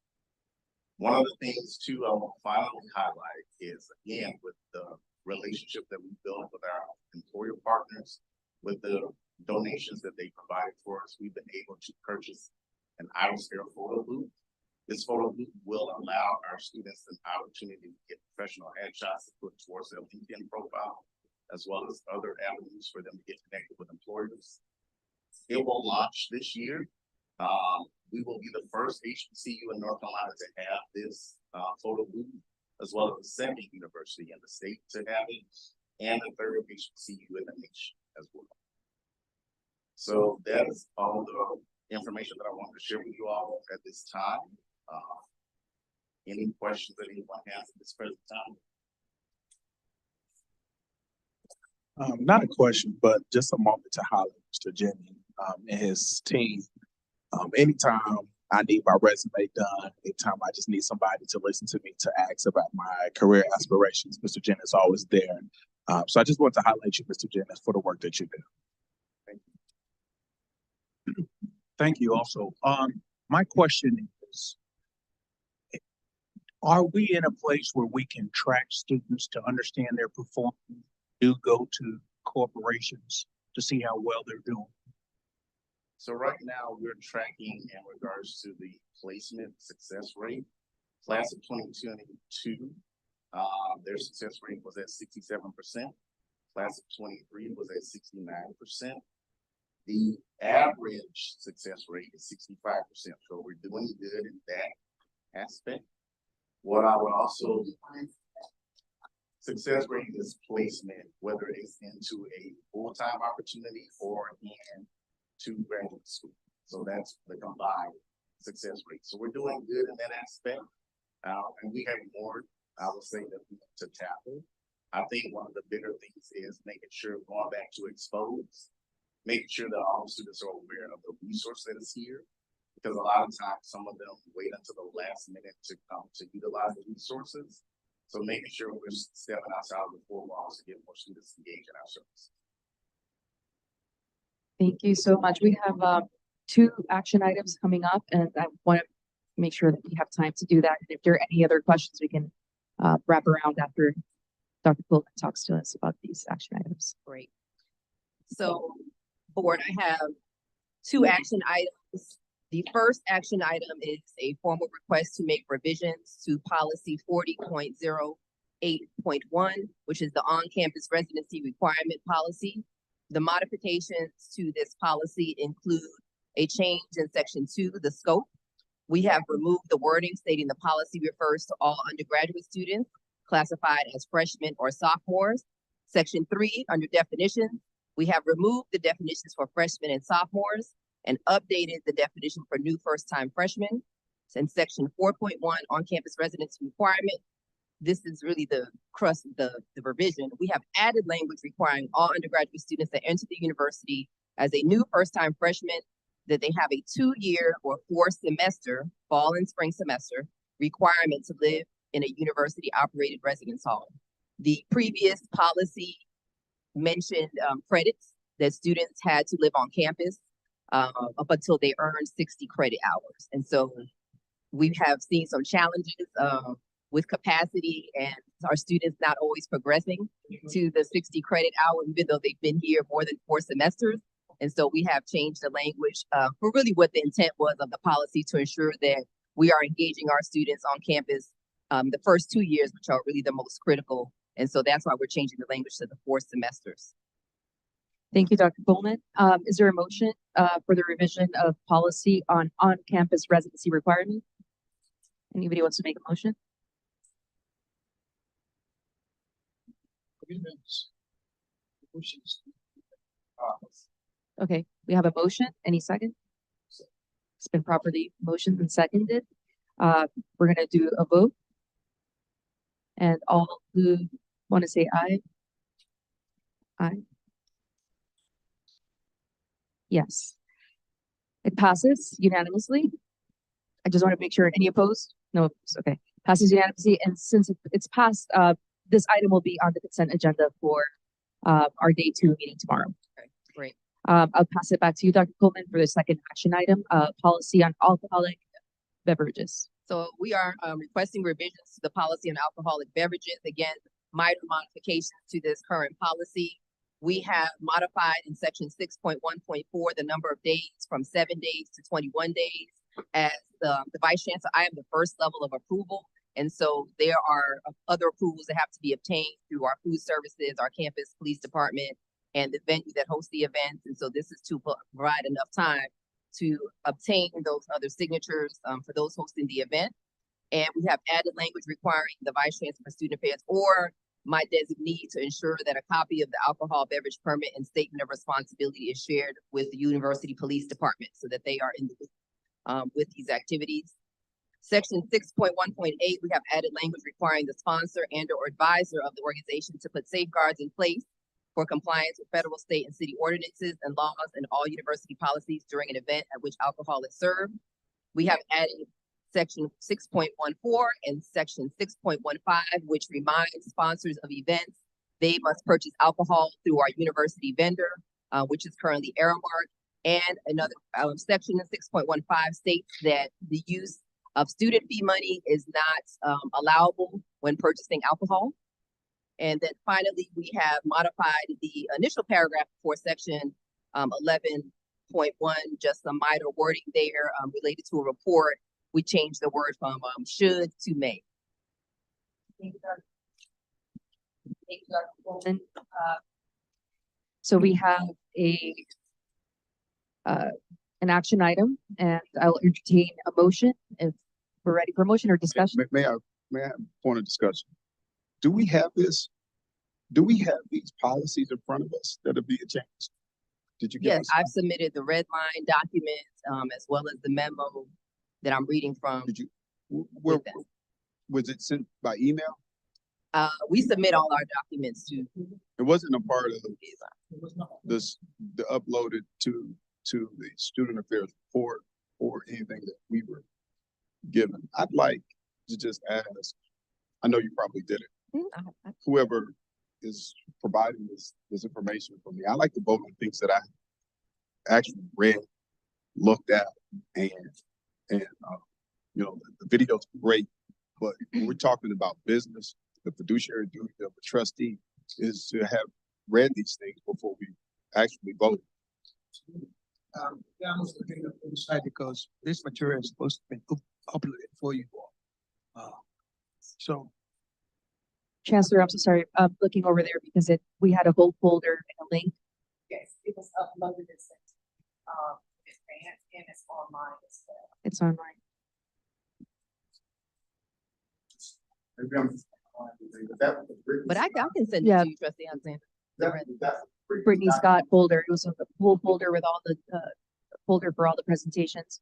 One of the things too I want to finally highlight is, again, with the relationship that we built with our employer partners, with the donations that they provided for us, we've been able to purchase an Iris Air photo booth. This photo booth will allow our students an opportunity to get professional headshots to put towards their LinkedIn profile, as well as other avenues for them to get connected with employers. It will launch this year. We will be the first HBCU in North Carolina to have this photo booth, as well as the second university in the state to have it, and the third HBCU in the nation as well. So that is all the information that I wanted to share with you all at this time. Any questions that anyone has at this present time? Not a question, but just a moment to highlight Mr. Jennings and his team. Anytime I need my resume done, anytime I just need somebody to listen to me to ask about my career aspirations, Mr. Jennings is always there. So I just want to highlight you, Mr. Jennings, for the work that you do. Thank you. Thank you also. My question is, are we in a place where we can track students to understand their performance? Do go to corporations to see how well they're doing? So right now we're tracking in regards to the placement success rate. Class of 2022, Their success rate was at 67%. Class of 23 was at 69%. The average success rate is 65%. So we're doing good in that aspect. What I would also success rate is placement, whether it's into a full-time opportunity or into graduate school. So that's the combined success rate. So we're doing good in that aspect. And we have more, I would say, that we need to tackle. I think one of the bigger things is making sure, going back to expose, making sure that all students are aware of the resource that is here. Because a lot of times, some of them wait until the last minute to come to utilize the resources. So making sure we're stepping outside of the four walls to get more students engaged in our service. Thank you so much. We have 2 action items coming up, and I want to make sure that we have time to do that. And if there are any other questions, we can wrap around after Dr. Pullman talks to us about these action items. Great. So, board, I have 2 action items. The first action item is a formal request to make revisions to policy 40.08.1, which is the on-campus residency requirement policy. The modifications to this policy include a change in section 2, the scope. We have removed the wording stating the policy refers to all undergraduate students classified as freshmen or sophomores. Section 3, under definitions, we have removed the definitions for freshmen and sophomores and updated the definition for new first-time freshmen. And section 4.1, on-campus residency requirement, this is really the crust of the revision. We have added language requiring all undergraduate students that enter the university as a new first-time freshman that they have a 2-year or 4-semester, fall and spring semester, requirement to live in a university-operated residence hall. The previous policy mentioned credits that students had to live on campus up until they earned 60 credit hours. And so we have seen some challenges with capacity and our students not always progressing to the 60 credit hour, even though they've been here more than 4 semesters. And so we have changed the language for really what the intent was of the policy to ensure that we are engaging our students on campus the first 2 years, which are really the most critical. And so that's why we're changing the language to the 4 semesters. Thank you, Dr. Pullman. Is there a motion for the revision of policy on-campus residency requirement? Anybody wants to make a motion? Okay, we have a motion. Any second? It's been properly motioned and seconded. We're gonna do a vote. And all who want to say aye? Aye. Yes. It passes unanimously. I just want to make sure. Any opposed? No opposed. Okay. Passes unanimously. And since it's passed, this item will be on the consent agenda for our day 2 meeting tomorrow. Okay, great. I'll pass it back to you, Dr. Coleman, for the second action item, policy on alcoholic beverages. So we are requesting revisions to the policy on alcoholic beverages. Again, minor modifications to this current policy. We have modified in section 6.1.4 the number of days from 7 days to 21 days. As the vice chancellor, I am the first level of approval. And so there are other approvals that have to be obtained through our food services, our campus police department, and the venue that hosts the events. And so this is to provide enough time to obtain those other signatures for those hosting the event. And we have added language requiring the vice chancellor for student affairs or my designee to ensure that a copy of the alcohol beverage permit and statement of responsibility is shared with the university police department so that they are in the loop with these activities. Section 6.1.8, we have added language requiring the sponsor and or advisor of the organization to put safeguards in place for compliance with federal, state, and city ordinances and laws and all university policies during an event at which alcohol is served. We have added section 6.14 and section 6.15, which reminds sponsors of events they must purchase alcohol through our university vendor, which is currently Aramark. And another section in 6.15 states that the use of student fee money is not allowable when purchasing alcohol. And then finally, we have modified the initial paragraph for section 11.1, just some minor wording there related to a report. We changed the word from should to may. Thank you, Dr. Coleman. So we have an action item, and I'll entertain a motion if we're ready for motion or discussion. May I have a point of discussion? Do we have this? Do we have these policies in front of us that are being changed? Did you get Yes, us? I've submitted the red line documents, as well as the memo that I'm reading from. Did you, where, with them. was it sent by email? We submit all our documents to. It wasn't a part of this, the uploaded to the student affairs report or anything that we were given. I'd like to just ask, I know you probably did it. Whoever is providing this information for me, I like to vote on things that I actually read, looked at, and you know, the video's great, but when we're talking about business, the fiduciary duty of a trustee is to have read these things before we actually vote. Yeah, I was looking at the side because this material is supposed to be uploaded for you all. So Chancellor, I'm so sorry. I'm looking over there because we had a whole folder and a link. Yes, it was uploaded and sent, advance, and it's online as well. It's online. But I can send it Yeah. to you, Trustee Alexander. Brittany Scott folder. It was a full folder with all the folder for all the presentations.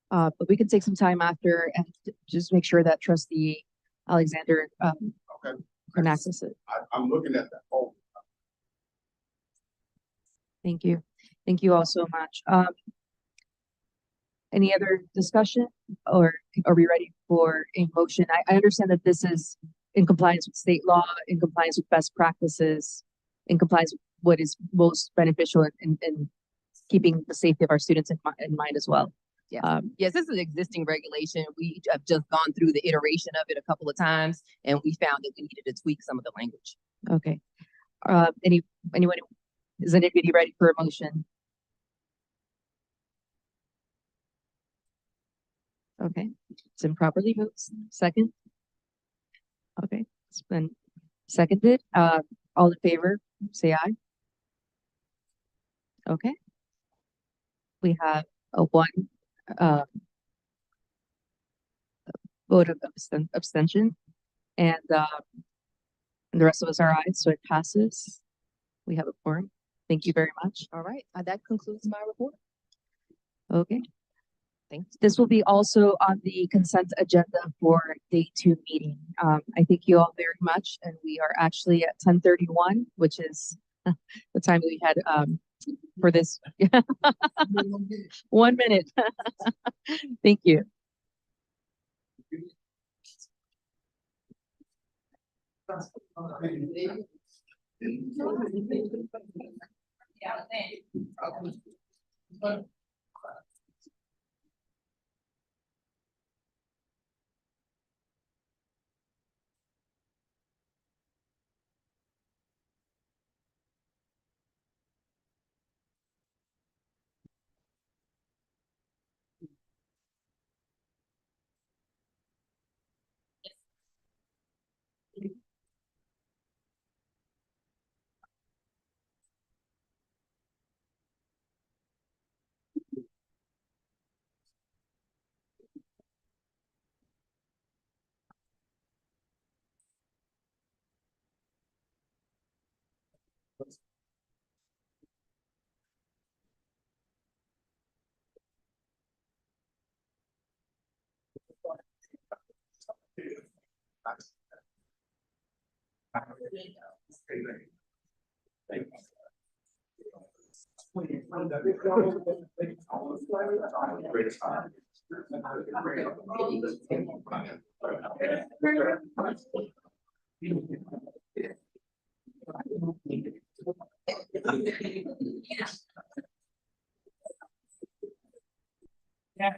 But we can take some time after and just make sure that Trustee Alexander can access it. I'm looking at that folder. Thank you. Thank you all so much. Any other discussion, or are we ready for a motion? I understand that this is in compliance with state law, in compliance with best practices, in compliance with what is most beneficial in keeping the safety of our students in mind as well. Yeah. Yes, this is an existing regulation. We have just gone through the iteration of it a couple of times, and we found that we needed to tweak some of the language. Okay. Anyone, is anybody ready for a motion? Okay, it's improperly moved. Second? Okay, it's been seconded. All in favor, say aye. Okay. We have a one vote of abstention, and the rest of us are ayes, so it passes. We have a quorum. Thank you very much. All right, that concludes my report. Okay. Thanks. This will be also on the consent agenda for day 2 meeting. I thank you all very much, and we are actually at 10:31, which is the time we had for this. 1 minute. Thank you. Yeah.